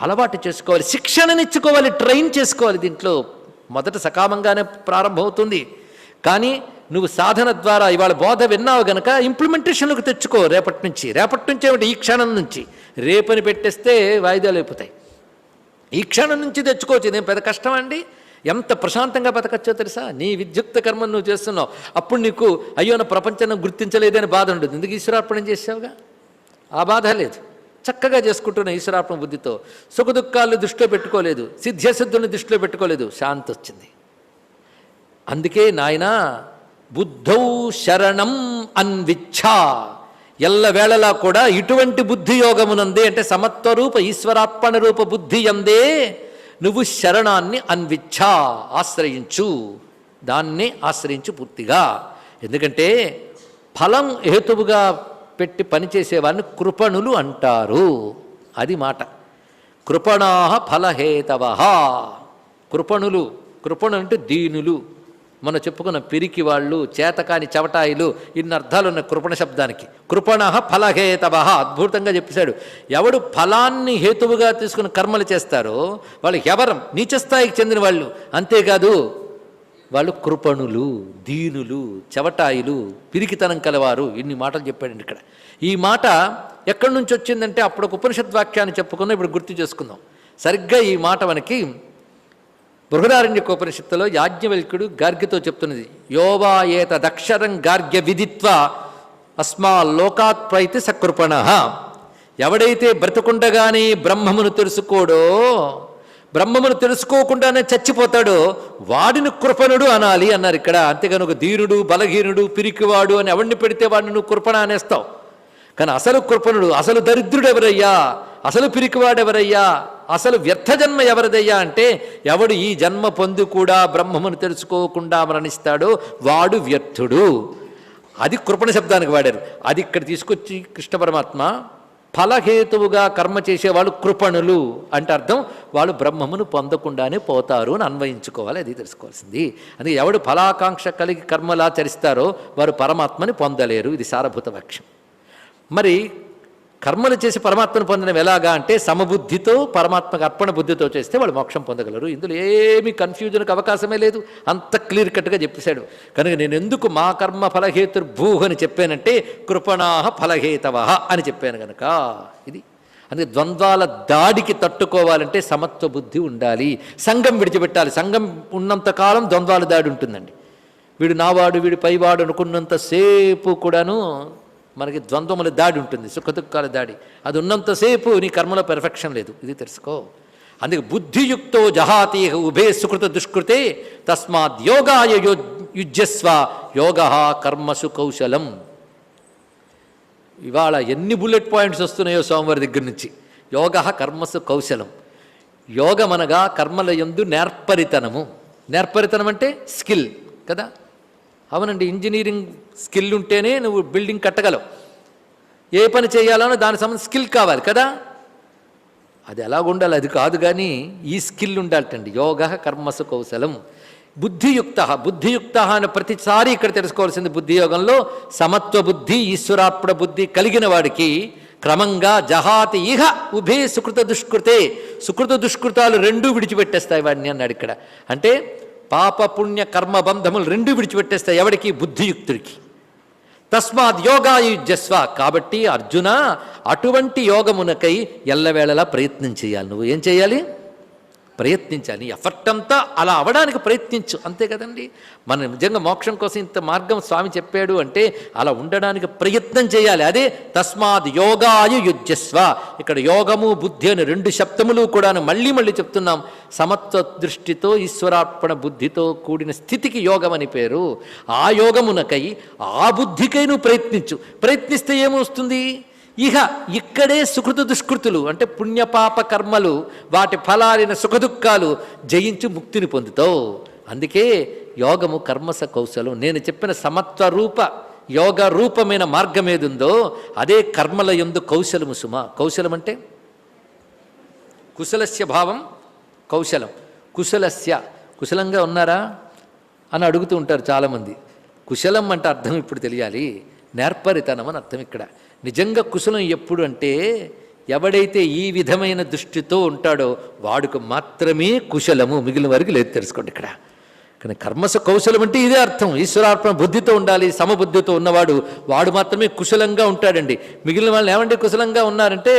అలవాటు చేసుకోవాలి, శిక్షణనిచ్చుకోవాలి, ట్రైన్ చేసుకోవాలి. దీంట్లో మొదట సకామంగానే ప్రారంభమవుతుంది. కానీ నువ్వు సాధన ద్వారా ఇవాళ బోధ విన్నావు గనక ఇంప్లిమెంటేషన్లోకి తెచ్చుకో. రేపటి నుంచి ఏమిటి, ఈ క్షణం నుంచి. రేపని పెట్టేస్తే వాయిదాలు అయిపోతాయి. ఈ క్షణం నుంచి తెచ్చుకోవచ్చు. ఇదేం పెద్ద కష్టం అండి. ఎంత ప్రశాంతంగా బతకచ్చో తెలుసా? నీ విద్యుక్త కర్మను నువ్వు చేస్తున్నావు. అప్పుడు నీకు అయ్యో నా ప్రపంచాన్ని గుర్తించలేదని బాధ ఉండదు. ఎందుకు ఈశ్వరార్పణం చేసావుగా, ఆ బాధ లేదు. చక్కగా చేసుకుంటున్న ఈశ్వరార్పణ బుద్ధితో సుఖదుఖాలను దృష్టిలో పెట్టుకోలేదు, సిద్ధ్యసిద్ధుల్ని దృష్టిలో పెట్టుకోలేదు, శాంతి వచ్చింది. అందుకే నాయనా బుద్ధౌ శరణం అన్విచ్ఛా, ఎల్లవేళలా కూడా ఇటువంటి బుద్ధి యోగమునందే, అంటే సమత్వరూప ఈశ్వరార్పణ రూప బుద్ధి అందే నువ్వు శరణాన్ని అన్విచ్ఛా, ఆశ్రయించు, దాన్నే ఆశ్రయించు పూర్తిగా. ఎందుకంటే ఫలం హేతువుగా పెట్టి పనిచేసేవాడిని కృపణులు అంటారు. అది మాట. కృపణాః ఫలహేతవః. కృపణులు, కృపణులు అంటే దీనులు. మనం చెప్పుకున్న పిరికి వాళ్ళు, చేతకాని చవటాయిలు, ఇన్ని అర్థాలు ఉన్న కృపణ శబ్దానికి. కృపణః ఫలహేతవః అద్భుతంగా చెప్పేశాడు. ఎవడు ఫలాన్ని హేతువుగా తీసుకుని కర్మలు చేస్తారో వాళ్ళు ఎవరం నీచస్థాయికి చెందిన వాళ్ళు. అంతేకాదు వాళ్ళు కృపణులు, దీనులు, చవటాయిలు, పిరికితనం కలవారు. ఇన్ని మాటలు చెప్పాడండి ఇక్కడ. ఈ మాట ఎక్కడి నుంచి వచ్చిందంటే అప్పుడు ఒక ఉపనిషద్వాక్యాన్ని చెప్పుకుందాం, ఇప్పుడు గుర్తు చేసుకుందాం. సరిగ్గా ఈ మాట మనకి బృహదారణ్యక ఉపనిషత్తులో యాజ్ఞవల్క్యుడు గార్గ్యతో చెప్తున్నది. యోవా ఏతదక్షరం గార్గ్య విదిత్వ అస్మాల్లోకాత్ ప్రైతి సకృపణః. ఎవడైతే బ్రతకుండగానే బ్రహ్మమును తెలుసుకోడో, బ్రహ్మమును తెలుసుకోకుండానే చచ్చిపోతాడో వాడిని కృపణుడు అనాలి అన్నారు ఇక్కడ. అంతేగాని ఒక ధీరుడు, బలహీనుడు, పిరికివాడు అని ఎవడిని పెడితే వాడిని నువ్వు కృపణ అనేస్తావు. కానీ అసలు కృపణుడు, అసలు దరిద్రుడు ఎవరయ్యా, అసలు పిరికివాడెవరయ్యా, అసలు వ్యర్థ జన్మ ఎవరిదయ్యా అంటే ఎవడు ఈ జన్మ పొంది కూడా బ్రహ్మమును తెలుసుకోకుండా మరణిస్తాడో వాడు వ్యర్థుడు. అది కృపణ శబ్దానికి వాడారు. అది ఇక్కడ తీసుకొచ్చి కృష్ణ పరమాత్మ ఫలహేతువుగా కర్మ చేసేవాళ్ళు కృపణులు అంటే అర్థం వాళ్ళు బ్రహ్మమును పొందకుండానే పోతారు అని అన్వయించుకోవాలి. అది తెలుసుకోవాల్సింది. అందుకే ఎవడు ఫలాకాంక్ష కలిగి కర్మలాచరిస్తారో వారు పరమాత్మని పొందలేరు. ఇది సారభూత వాక్యం. మరి కర్మలు చేసి పరమాత్మను పొందడం ఎలాగా అంటే సమబుద్ధితో, పరమాత్మకు అర్పణ బుద్ధితో చేస్తే వాళ్ళు మోక్షం పొందగలరు. ఇందులో ఏమీ కన్ఫ్యూజన్కి అవకాశమే లేదు. అంత క్లియర్ కట్గా చెప్పేశాడు. కనుక నేను ఎందుకు మా కర్మ ఫలహేతుర్భూ అని చెప్పానంటే కృపణాః ఫలహేతవః అని చెప్పాను కనుక. ఇది అందుకే ద్వంద్వాల దాడికి తట్టుకోవాలంటే సమత్వ బుద్ధి ఉండాలి. సంఘం విడిచిపెట్టాలి. సంఘం ఉన్నంతకాలం ద్వంద్వాల దాడి ఉంటుందండి. వీడు నావాడు, వీడు పైవాడు అనుకున్నంతసేపు కూడాను మనకి ద్వంద్వముల దాడి ఉంటుంది, సుఖదుఖాల దాడి. అది ఉన్నంతసేపు నీ కర్మలో పెర్ఫెక్షన్ లేదు. ఇది తెలుసుకో. అందుకే బుద్ధియుక్తో జహాతి ఉభే సుకృత దుష్కృతే తస్మాత్ యోగాయ యుజ్యస్వ యోగః కర్మసు కౌశలం. ఇవాళ ఎన్ని బుల్లెట్ పాయింట్స్ వస్తున్నాయో సోమవారి దగ్గర నుంచి. యోగః కర్మసు కౌశలం. యోగమనగా కర్మల యందు నేర్పరితనము. నేర్పరితనం అంటే స్కిల్ కదా. అవునండి, ఇంజనీరింగ్ స్కిల్ ఉంటేనే నువ్వు బిల్డింగ్ కట్టగలవు. ఏ పని చేయాలనో దానికి సంబంధించి స్కిల్ కావాలి కదా. అది ఎలాగుండాలి అది కాదు, కానీ ఈ స్కిల్ ఉండాలటండి. యోగ కర్మసు కౌశలం. బుద్ధియుక్త, బుద్ధియుక్త అని ప్రతిసారి ఇక్కడ తెలుసుకోవాల్సింది. బుద్ధియోగంలో సమత్వ బుద్ధి, ఈశ్వరార్పణ బుద్ధి కలిగిన వాడికి క్రమంగా జహాతి ఇహ ఉభే సుకృత దుష్కృతే. సుకృత దుష్కృతాలు రెండూ విడిచిపెట్టేస్తాయి వాడిని అన్నాడు ఇక్కడ. అంటే పాప పుణ్య కర్మ బంధములు రెండూ విడిచిపెట్టేస్తాయి ఎవడికి? బుద్ధియుక్తుడికి. తస్మాత్ యోగాయుజ్యస్వ. కాబట్టి అర్జున అటువంటి యోగమునకై ఎల్లవేళలా ప్రయత్నం చేయాలి. నువ్వు ఏం చేయాలి? ప్రయత్నించాలి. ఎఫర్ట్ అంతా అలా అవడానికి ప్రయత్నించు, అంతే కదండి. మనం నిజంగా మోక్షం కోసం ఇంత మార్గం స్వామి చెప్పాడు అంటే అలా ఉండడానికి ప్రయత్నం చేయాలి. అదే తస్మాత్ యోగాయు యుజ్యస్వ. ఇక్కడ యోగము బుద్ధి అని రెండు శబ్దములు కూడా మళ్ళీ మళ్ళీ చెప్తున్నాం. సమత్వ దృష్టితో ఈశ్వరార్పణ బుద్ధితో కూడిన స్థితికి యోగం అని పేరు. ఆ యోగమునకై ఆ బుద్ధికై నువ్వు ప్రయత్నించు. ప్రయత్నిస్తే ఏమొస్తుంది? ఇహ ఇక్కడే సుకృత దుష్కృతులు అంటే పుణ్యపాప కర్మలు, వాటి ఫలాలైన సుఖదుఖాలు జయించి ముక్తిని పొందుతావు. అందుకే యోగము కర్మస కౌశలం. నేను చెప్పిన సమత్వ రూప యోగ రూపమైన మార్గం ఏదుందో అదే కర్మల యందు కౌశలము సుమ. కౌశలం అంటే కుశలస్య భావం కౌశలం. కుశలస్య, కుశలంగా ఉన్నారా అని అడుగుతూ ఉంటారు చాలామంది. కుశలం అంటే అర్థం ఇప్పుడు తెలియాలి. నేర్పరితనం అని అర్థం ఇక్కడ. నిజంగా కుశలం ఎప్పుడు అంటే ఎవడైతే ఈ విధమైన దృష్టితో ఉంటాడో వాడికి మాత్రమే కుశలము, మిగిలిన వారికి లేదు. తెలుసుకోండి ఇక్కడ. కానీ కర్మసు కౌశలం అంటే ఇదే అర్థం. ఈశ్వరార్పణ బుద్ధితో ఉండాలి. సమబుద్ధితో ఉన్నవాడు వాడు మాత్రమే కుశలంగా ఉంటాడండి. మిగిలిన వాళ్ళు ఏమంటే కుశలంగా ఉన్నారంటే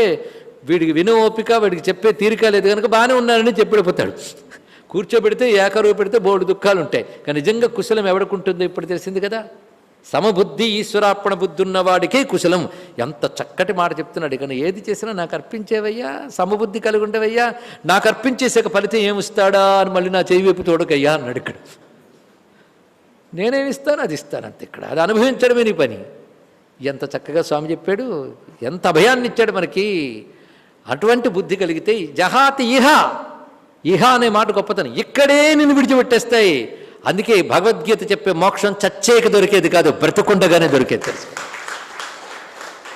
వీడికి విను ఓపిక, వీడికి చెప్పే తీరిక లేదు కనుక బాగానే ఉన్నారని చెప్పిడిపోతాడు. కూర్చోబెడితే ఏకరువు పెడితే బోర్డు దుఃఖాలు ఉంటాయి. కానీ నిజంగా కుశలం ఎవడికుంటుందో ఇప్పుడు తెలిసింది కదా. సమబుద్ధి ఈశ్వరార్పణ బుద్ధి ఉన్నవాడికే కుశలం. ఎంత చక్కటి మాట చెప్తున్నాడు. కానీ ఏది చేసినా నాకు అర్పించేవయ్యా, సమబుద్ధి కలిగి ఉండవయ్యా, నాకు అర్పించేసాక ఫలితం ఏమిస్తాడా అని మళ్ళీ నా చేయి వైపు తోడుకయ్యా అన్నాడు. ఇక్కడ నేనేమిస్తాను అది ఇస్తాను అంతే. ఇక్కడ అది అనుభవించడమే నీ పని. ఎంత చక్కగా స్వామి చెప్పాడు, ఎంత అభయాన్ని ఇచ్చాడు మనకి. అటువంటి బుద్ధి కలిగితే జహాతి ఇహ అనే మాట గొప్పతనం. ఇక్కడే నిన్ను విడిచిపెట్టేస్తాయి. అందుకే భగవద్గీత చెప్పే మోక్షం చచ్చేక దొరికేది కాదు, బ్రతుకుండగానే దొరికేది. తెలుసు,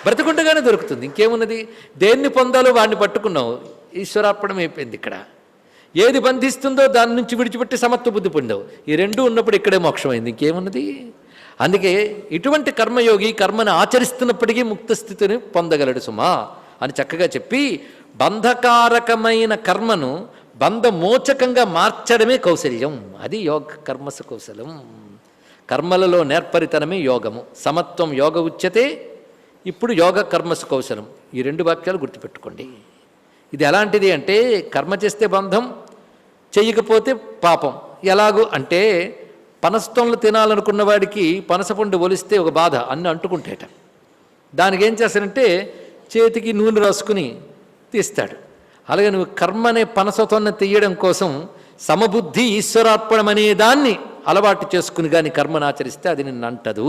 బ్రతుకుండగానే దొరుకుతుంది. ఇంకేమున్నది? దేన్ని పొందాలో వాడిని పట్టుకున్నావు, ఈశ్వరార్పణం అయిపోయింది. ఇక్కడ ఏది బంధిస్తుందో దాని నుంచి విడిచిపెట్టి సమత్వ బుద్ధి పొందావు. ఈ రెండు ఉన్నప్పుడు ఇక్కడే మోక్షం అయింది. ఇంకేమున్నది? అందుకే ఇటువంటి కర్మయోగి కర్మను ఆచరిస్తున్నప్పటికీ ముక్త స్థితిని పొందగలడు సుమా అని చక్కగా చెప్పి, బంధకారకమైన కర్మను బంధమోచకంగా మార్చడమే కౌశల్యం. అది యోగ కర్మసు కౌశలం. కర్మలలో నేర్పరితనమే యోగము. సమత్వం యోగ ఉచ్యతే. ఇప్పుడు యోగ కర్మసు కౌశలం. ఈ రెండు వాక్యాలు గుర్తుపెట్టుకోండి. ఇది ఎలాంటిది అంటే, కర్మ చేస్తే బంధం, చెయ్యకపోతే పాపం. ఎలాగూ అంటే, పనసతోళ్ళు తినాలనుకున్న వాడికి పనసపండు ఒలిస్తే ఒక బాధ, అన్నీ అంటుకుంటేట. దానికి ఏం చేస్తాడంటే చేతికి నూనె రాసుకుని తీస్తాడు. అలాగే నువ్వు కర్మనే పనసతోన్న తీయడం కోసం సమబుద్ధి ఈశ్వరార్పణం అనే దాన్ని అలవాటు చేసుకుని కానీ కర్మను ఆచరిస్తే అది నిన్ను అంటదు.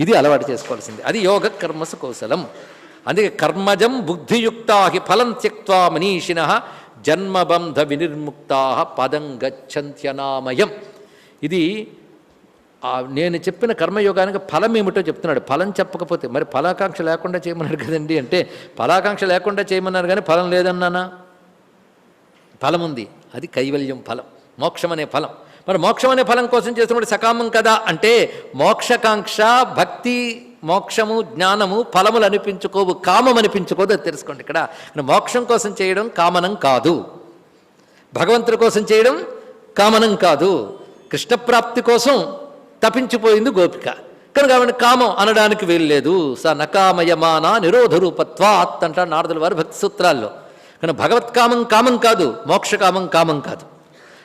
ఇది అలవాటు చేసుకోవాల్సింది. అది యోగ కర్మసు కౌశలం. అందుకే కర్మజం బుద్ధియుక్తా ఫలం త్యక్త్వా మనీషిణః జన్మబంధ వినిర్ముక్తా పదం గచ్చంత్యనామయం. ఇది నేను చెప్పిన కర్మయోగానికి ఫలం ఏమిటో చెప్తున్నాడు. ఫలం చెప్పకపోతే మరి ఫలాకాంక్ష లేకుండా చేయమన్నారు కదండి అంటే, ఫలాకాంక్ష లేకుండా చేయమన్నారు కానీ ఫలం లేదన్నానా? ఫలం ఉంది. అది కైవల్యం ఫలం, మోక్షం అనే ఫలం. మరి మోక్షం అనే ఫలం కోసం చేస్తున్నప్పుడు సకామం కదా అంటే, మోక్షకాంక్ష భక్తి మోక్షము జ్ఞానము ఫలములు అనిపించుకోవు, కామం అనిపించుకోదు. అది తెలుసుకోండి. ఇక్కడ మోక్షం కోసం చేయడం కామనం కాదు, భగవంతుడి కోసం చేయడం కామనం కాదు. కృష్ణప్రాప్తి కోసం తపించిపోయింది గోపిక కనుక ఆవిడ కామం అనడానికి వీల్లేదు. స నకామయమానా నిరోధ రూపత్వాత్ అంటాడు నారదుల వారి భక్తి సూత్రాల్లో. కానీ భగవత్కామం కామం కాదు, మోక్షకామం కామం కాదు.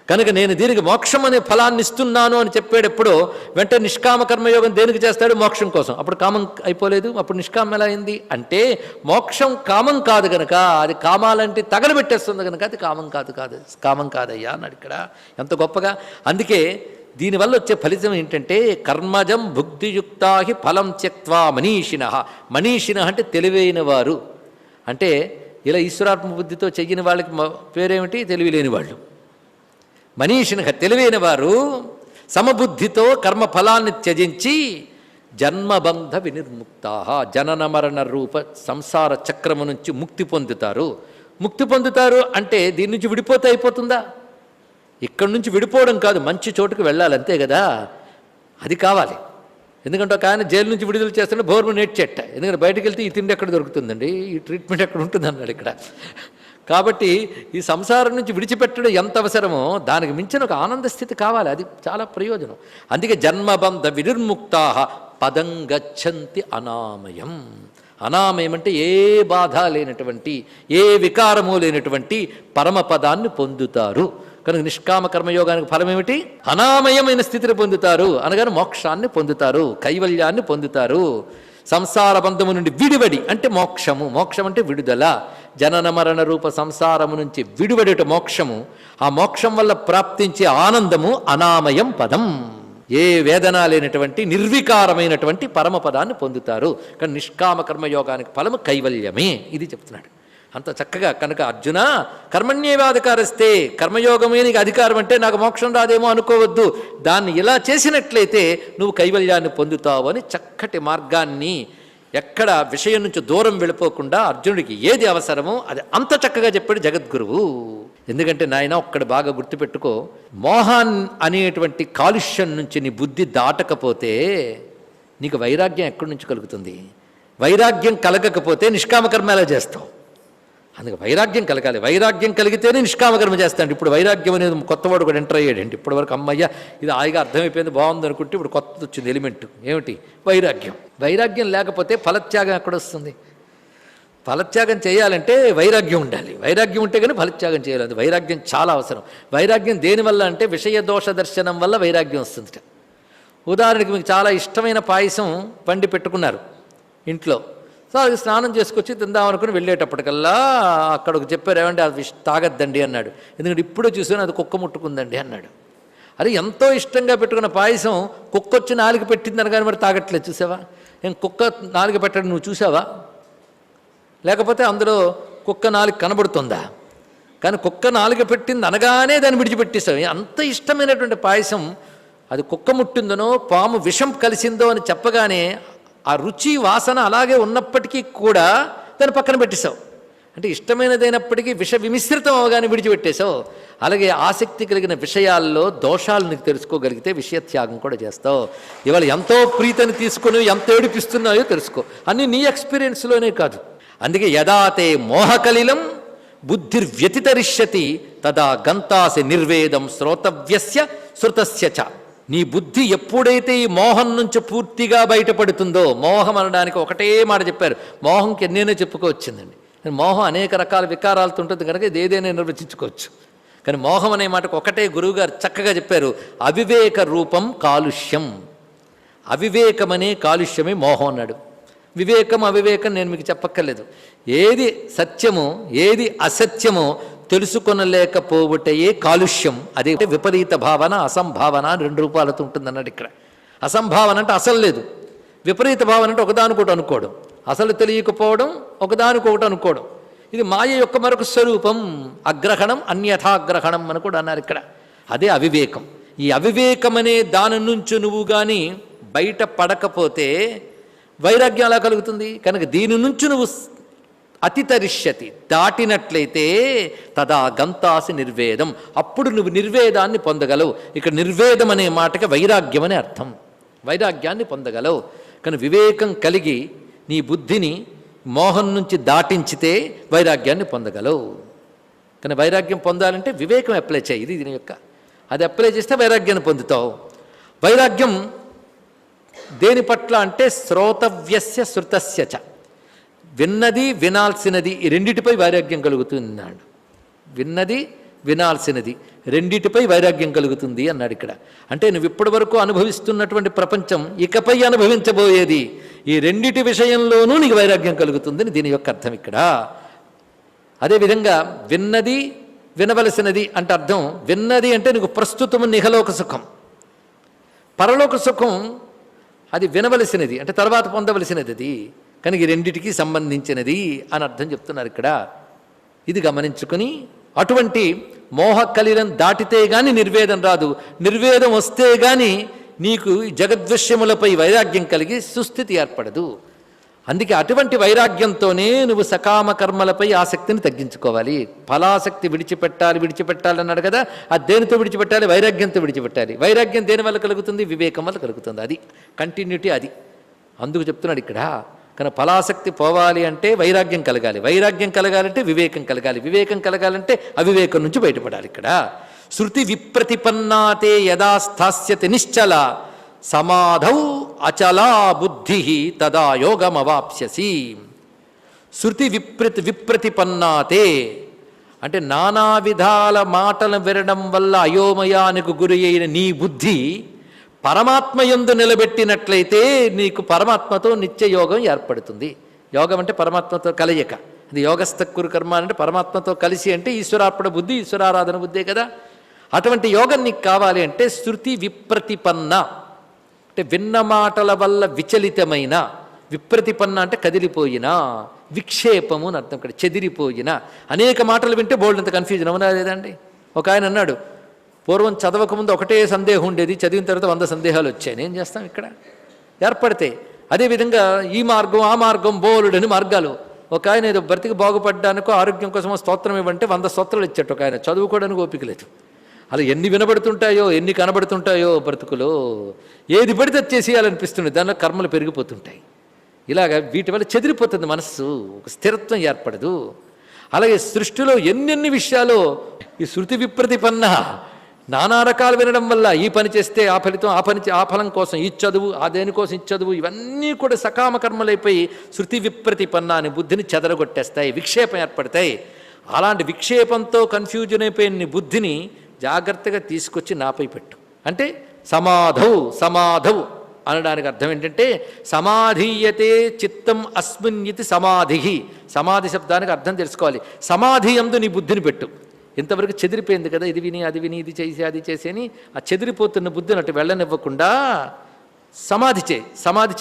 కనుక నేను దీనికి మోక్షం అనే ఫలాన్ని ఇస్తున్నాను అని చెప్పేటప్పుడు వెంటనే నిష్కామ కర్మయోగం దేనికి చేస్తాడు? మోక్షం కోసం. అప్పుడు కామం అయిపోలేదు, అప్పుడు నిష్కామం ఎలా అయింది అంటే, మోక్షం కామం కాదు కనుక, అది కామాలంటే తగలబెట్టేస్తుంది కనుక అది కామం కాదయ్యా అన్నాడు ఇక్కడ. ఎంత గొప్పగా. అందుకే దీనివల్ల వచ్చే ఫలితం ఏంటంటే, కర్మజం భుక్తియుక్తా ఫలం త్యక్త్వా మనీషిణః. మనీషిణః అంటే తెలివైన వారు. అంటే ఇలా ఈశ్వరాత్మ బుద్ధితో చెయ్యని వాళ్ళకి పేరేమిటి? తెలివి లేని వాళ్ళు. మనీషిణః తెలివైన వారు సమబుద్ధితో కర్మ ఫలాన్ని త్యజించి జన్మబంధ వినిర్ముక్తా, జనన మరణ రూప సంసార చక్రము నుంచి ముక్తి పొందుతారు. ముక్తి పొందుతారు అంటే దీని నుంచి విడిపోతే అయిపోతుందా? ఇక్కడి నుంచి విడిపోవడం కాదు, మంచి చోటుకు వెళ్ళాలి అంతే కదా. అది కావాలి. ఎందుకంటే ఒక ఆయన జైలు నుంచి విడుదల చేస్తుంటే భోర్మ నేర్చెట్ట. ఎందుకంటే బయటకు వెళ్తే ఈ తిండి ఎక్కడ దొరుకుతుందండి, ఈ ట్రీట్మెంట్ ఎక్కడ ఉంటుంది అన్నాడు ఇక్కడ. కాబట్టి ఈ సంసారం నుంచి విడిచిపెట్టడం ఎంత అవసరమో దానికి మించిన ఒక ఆనంద స్థితి కావాలి. అది చాలా ప్రయోజనం. అందుకే జన్మబంధ వినిర్ముక్తా పదం గచ్చంతి అనామయం. అనామయం అంటే ఏ బాధ లేనటువంటి, ఏ వికారము లేనటువంటి పరమపదాన్ని పొందుతారు. కనుక నిష్కామ కర్మయోగానికి ఫలం ఏమిటి? అనామయమైన స్థితిని పొందుతారు, అనగానే మోక్షాన్ని పొందుతారు, కైవల్యాన్ని పొందుతారు. సంసార బంధము నుండి విడివడి అంటే మోక్షము. మోక్షం అంటే విడుదల. జనన మరణ రూప సంసారము నుంచి విడివడిట మోక్షము. ఆ మోక్షం వల్ల ప్రాప్తించే ఆనందము అనామయం పదం. ఏ వేదన లేనటువంటి నిర్వికారమైనటువంటి పరమపదాన్ని పొందుతారు. కానీ నిష్కామ కర్మయోగానికి ఫలము కైవల్యమే. ఇది చెప్తున్నాడు అంత చక్కగా. కనుక అర్జున, కర్మణ్యేవాధికారస్తే, కర్మయోగమే నీకు అధికారం అంటే నాకు మోక్షం రాదేమో అనుకోవద్దు. దాన్ని ఇలా చేసినట్లయితే నువ్వు కైవల్యాన్ని పొందుతావు అని చక్కటి మార్గాన్ని, ఎక్కడ విషయం నుంచి దూరం వెళ్ళిపోకుండా అర్జునుడికి ఏది అవసరమో అది అంత చక్కగా చెప్పాడు జగద్గురువు. ఎందుకంటే నాయన ఒక్కడు బాగా గుర్తుపెట్టుకో, మోహాన్ అనేటువంటి కాలుష్యం నుంచి నీ బుద్ధి దాటకపోతే నీకు వైరాగ్యం ఎక్కడి నుంచి కలుగుతుంది? వైరాగ్యం కలగకపోతే నిష్కామకర్మ ఎలా చేస్తావు? అందుకే వైరాగ్యం కలగాలి. వైరాగ్యం కలిగితేనే నిష్కామకర్మ చేస్తాడు. ఇప్పుడు వైరాగ్యం అనేది కొత్తవాడు కూడా ఎంటర్ అయ్యాడండి. ఇప్పటి వరకు అమ్మయ్య ఇది హాయిగా అర్థమైపోయింది, బాగుంది అనుకుంటే ఇప్పుడు కొత్తది వచ్చింది ఎలిమెంట్. ఏమిటి? వైరాగ్యం. వైరాగ్యం లేకపోతే ఫలత్యాగం ఎక్కడొస్తుంది? ఫలత్యాగం చేయాలంటే వైరాగ్యం ఉండాలి. వైరాగ్యం ఉంటే కానీ ఫలత్యాగం చేయాలి. వైరాగ్యం చాలా అవసరం. వైరాగ్యం దేనివల్ల అంటే విషయ దోష దర్శనం వల్ల వైరాగ్యం వస్తుంది. ఉదాహరణకి మీకు చాలా ఇష్టమైన పాయసం వండి పెట్టుకున్నారు ఇంట్లో. సో అది స్నానం చేసుకొచ్చి తిందామనుకుని వెళ్ళేటప్పటికల్లా అక్కడికి చెప్పారు, ఏమంటే అది తాగద్దండి అన్నాడు. ఎందుకంటే ఇప్పుడు చూసాను అది కుక్క ముట్టుకుందండి అన్నాడు. అది ఎంతో ఇష్టంగా పెట్టుకున్న పాయసం కుక్క వచ్చి నాలుగు పెట్టిందని కానీ మరి తాగట్లేదు. చూసావా? ఏం కుక్క నాలుగు పెట్టడం నువ్వు చూసావా? లేకపోతే అందులో కుక్క నాలుగు కనబడుతుందా? కానీ కుక్క నాలుగు పెట్టింది అనగానే దాన్ని విడిచిపెట్టేసావు. అంత ఇష్టమైనటువంటి పాయసం అది కుక్క ముట్టిందనో పాము విషం కలిసిందో అని చెప్పగానే ఆ రుచి వాసన అలాగే ఉన్నప్పటికీ కూడా దాన్ని పక్కన పెట్టేశావు. అంటే ఇష్టమైనదైనప్పటికీ విష విమిశ్రితం అవగానే విడిచిపెట్టేశావు. అలాగే ఆసక్తి కలిగిన విషయాల్లో దోషాలు నీకు తెలుసుకోగలిగితే విషయత్యాగం కూడా చేస్తావు. ఇవాళ ఎంతో ప్రీతిని తీసుకుని ఎంత ఏడిపిస్తున్నాయో తెలుసుకో. అన్నీ నీ ఎక్స్పీరియన్స్లోనే కాదు. అందుకే యదాతే మోహకలిలం బుద్ధిర్వ్యతితరిష్యతి తదా గంతాసి నిర్వేదం శ్రోతవ్యస్య శృతస్య చ. నీ బుద్ధి ఎప్పుడైతే ఈ మోహం నుంచి పూర్తిగా బయటపడుతుందో, మోహం అనడానికి ఒకటే మాట చెప్పారు, మోహంకి ఎన్నైనా చెప్పుకోవచ్చిందండి. మోహం అనేక రకాల వికారాలతో ఉంటుంది కనుక ఇది ఏదైనా నిర్వచించుకోవచ్చు. కానీ మోహం అనే మాటకు ఒకటే గురువుగారు చక్కగా చెప్పారు, అవివేక రూపం కాలుష్యం. అవివేకమనే కాలుష్యమే మోహం అన్నాడు. వివేకం అవివేకం నేను మీకు చెప్పక్కర్లేదు. ఏది సత్యమో ఏది అసత్యమో తెలుసుకొనలేకపోవటయే కాలుష్యం. అదే విపరీత భావన అసంభావన అని రెండు రూపాలతో ఉంటుందన్నాడు ఇక్కడ. అసంభావన అంటే అసలు లేదు, విపరీత భావన అంటే ఒకదానికొకటి అనుకోవడం, అసలు తెలియకపోవడం, ఒకదానికొకటి అనుకోవడం. ఇది మాయ యొక్క మరొక స్వరూపం. అగ్రహణం అన్యథాగ్రహణం అని కూడా అన్నారు ఇక్కడ. అదే అవివేకం. ఈ అవివేకం అనే దాని నుంచి నువ్వు కానీ బయట పడకపోతే వైరాగ్యం ఎలా కలుగుతుంది? కనుక దీని నుంచి నువ్వు అతితరిష్యతి దాటినట్లయితే తదా గంతాసి నిర్వేదం, అప్పుడు నువ్వు నిర్వేదాన్ని పొందగలవు. ఇక్కడ నిర్వేదం అనే మాటకి వైరాగ్యం అనే అర్థం. వైరాగ్యాన్ని పొందగలవు. కానీ వివేకం కలిగి నీ బుద్ధిని మోహం నుంచి దాటించితే వైరాగ్యాన్ని పొందగలవు. కానీ వైరాగ్యం పొందాలంటే వివేకం అప్లై చేయి. ఇది దీని యొక్క అది అప్లై చేస్తే వైరాగ్యాన్ని పొందుతావు. వైరాగ్యం దేని పట్ల అంటే శ్రోతవ్యస్య శృతస్య చ. విన్నది వినాల్సినది ఈ రెండిటిపై వైరాగ్యం కలుగుతుంది అన్నాడు. విన్నది వినాల్సినది రెండిటిపై వైరాగ్యం కలుగుతుంది అన్నాడు ఇక్కడ. అంటే నువ్వు ఇప్పటి వరకు అనుభవిస్తున్నటువంటి ప్రపంచం ఇకపై అనుభవించబోయేది ఈ రెండిటి విషయంలోనూ నీకు వైరాగ్యం కలుగుతుందని దీని యొక్క అర్థం ఇక్కడ. అదేవిధంగా విన్నది వినవలసినది అంటే అర్థం, విన్నది అంటే నీకు ప్రస్తుతము నిహలోక సుఖం, పరలోక సుఖం అది వినవలసినది అంటే తర్వాత పొందవలసినది. అది కనుక ఈ రెండిటికి సంబంధించినది అని అర్థం చెప్తున్నారు ఇక్కడ. ఇది గమనించుకుని అటువంటి మోహ కలిలం దాటితే గాని నిర్వేదం రాదు. నిర్వేదం వస్తే గాని నీకు జగద్విషయములపై వైరాగ్యం కలిగి సుస్థితి ఏర్పడదు. అందుకే అటువంటి వైరాగ్యంతోనే నువ్వు సకామ కర్మలపై ఆసక్తిని తగ్గించుకోవాలి. ఫలాసక్తి విడిచిపెట్టాలి అన్నాడు కదా. అది దేనితో విడిచిపెట్టాలి? వైరాగ్యంతో విడిచిపెట్టాలి. వైరాగ్యం దేని వల్ల కలుగుతుంది? వివేకం వల్ల కలుగుతుంది. అది కంటిన్యూటీ. అది అందుకు చెప్తున్నాడు ఇక్కడ. కానీ ఫలాసక్తి పోవాలి అంటే వైరాగ్యం కలగాలి, వైరాగ్యం కలగాలంటే వివేకం కలగాలి, వివేకం కలగాలంటే అవివేకం నుంచి బయటపడాలి. ఇక్కడ శృతి విప్రతిపన్నాతే యదా స్థాస్యతి నిశ్చల సమాధౌ అచలా బుద్ధి తదా యోగమవాప్స్యసి. శృతి విప్రతిపన్నాతే అంటే నానా విధాల మాటలు వినడం వల్ల అయోమయానికి గురి అయిన నీ బుద్ధి పరమాత్మయందు నిలబెట్టినట్లయితే నీకు పరమాత్మతో నిత్య యోగం ఏర్పడుతుంది. యోగం అంటే పరమాత్మతో కలయిక. ఇది యోగస్థకురు కర్మ అంటే పరమాత్మతో కలిసి అంటే ఈశ్వరార్పణ బుద్ధి, ఈశ్వరారాధన బుద్ధే కదా. అటువంటి యోగం నీకు కావాలి అంటే శృతి విప్రతిపన్న అంటే విన్న మాటల వల్ల విచలితమైన, విప్రతిపన్న అంటే కదిలిపోయిన, విక్షేపము అని అర్థం. ఇక్కడ చెదిరిపోయిన అనేక మాటలు వింటే బోల్డంత కన్ఫ్యూజన్ అవునా లేదండి. ఒక ఆయన అన్నాడు, పూర్వం చదవకముందు ఒకటే సందేహం ఉండేది, చదివిన తర్వాత 100 సందేహాలు వచ్చాయి. ఏం చేస్తాం? ఇక్కడ ఏర్పడతాయి. అదేవిధంగా ఈ మార్గం ఆ మార్గం బోలుడని మార్గాలు. ఒక ఆయన ఏదో బ్రతికి బాగుపడ్డానికో ఆరోగ్యం కోసమో స్తోత్రం ఇవ్వంటే 100 స్తోత్రాలు ఇచ్చాడు ఒక ఆయన. చదువుకోవడానికి ఓపిక లేదు. అలా ఎన్ని వినబడుతుంటాయో ఎన్ని కనబడుతుంటాయో బ్రతుకులో. ఏది పడితే చేసేయాలనిపిస్తుంది, దానిలో కర్మలు పెరిగిపోతుంటాయి. ఇలాగ వీటి వల్ల చెదిరిపోతుంది మనస్సు, ఒక స్థిరత్వం ఏర్పడదు. అలాగే సృష్టిలో ఎన్నెన్ని విషయాలు ఈ శృతి విప్రతిపన్న నానా రకాలు వినడం వల్ల ఈ పని చేస్తే ఆ ఫలితం, ఆ ఫలం కోసం ఈ చదువు, ఆ దేనికోసం ఈ చదువు, ఇవన్నీ కూడా సకామ కర్మలైపోయి శృతి విప్రతిపన్న అని బుద్ధిని చెదరగొట్టేస్తాయి, విక్షేపం ఏర్పడతాయి. అలాంటి విక్షేపంతో కన్ఫ్యూజన్ అయిపోయిన బుద్ధిని జాగ్రత్తగా తీసుకొచ్చి నాపై పెట్టు. అంటే సమాధౌ అనడానికి అర్థం ఏంటంటే సమాధీయతే చిత్తం అస్మిన్ ఇది సమాధి. సమాధి శబ్దానికి అర్థం తెలుసుకోవాలి. సమాధి యందు నీ బుద్ధిని పెట్టు. ఇంతవరకు చెదిరిపోయింది కదా, ఇది విని అది విని, ఇది చేసి అది చేసి అని ఆ చెదిరిపోతున్న బుద్ధిని అటు వెళ్ళనివ్వకుండా సమాధి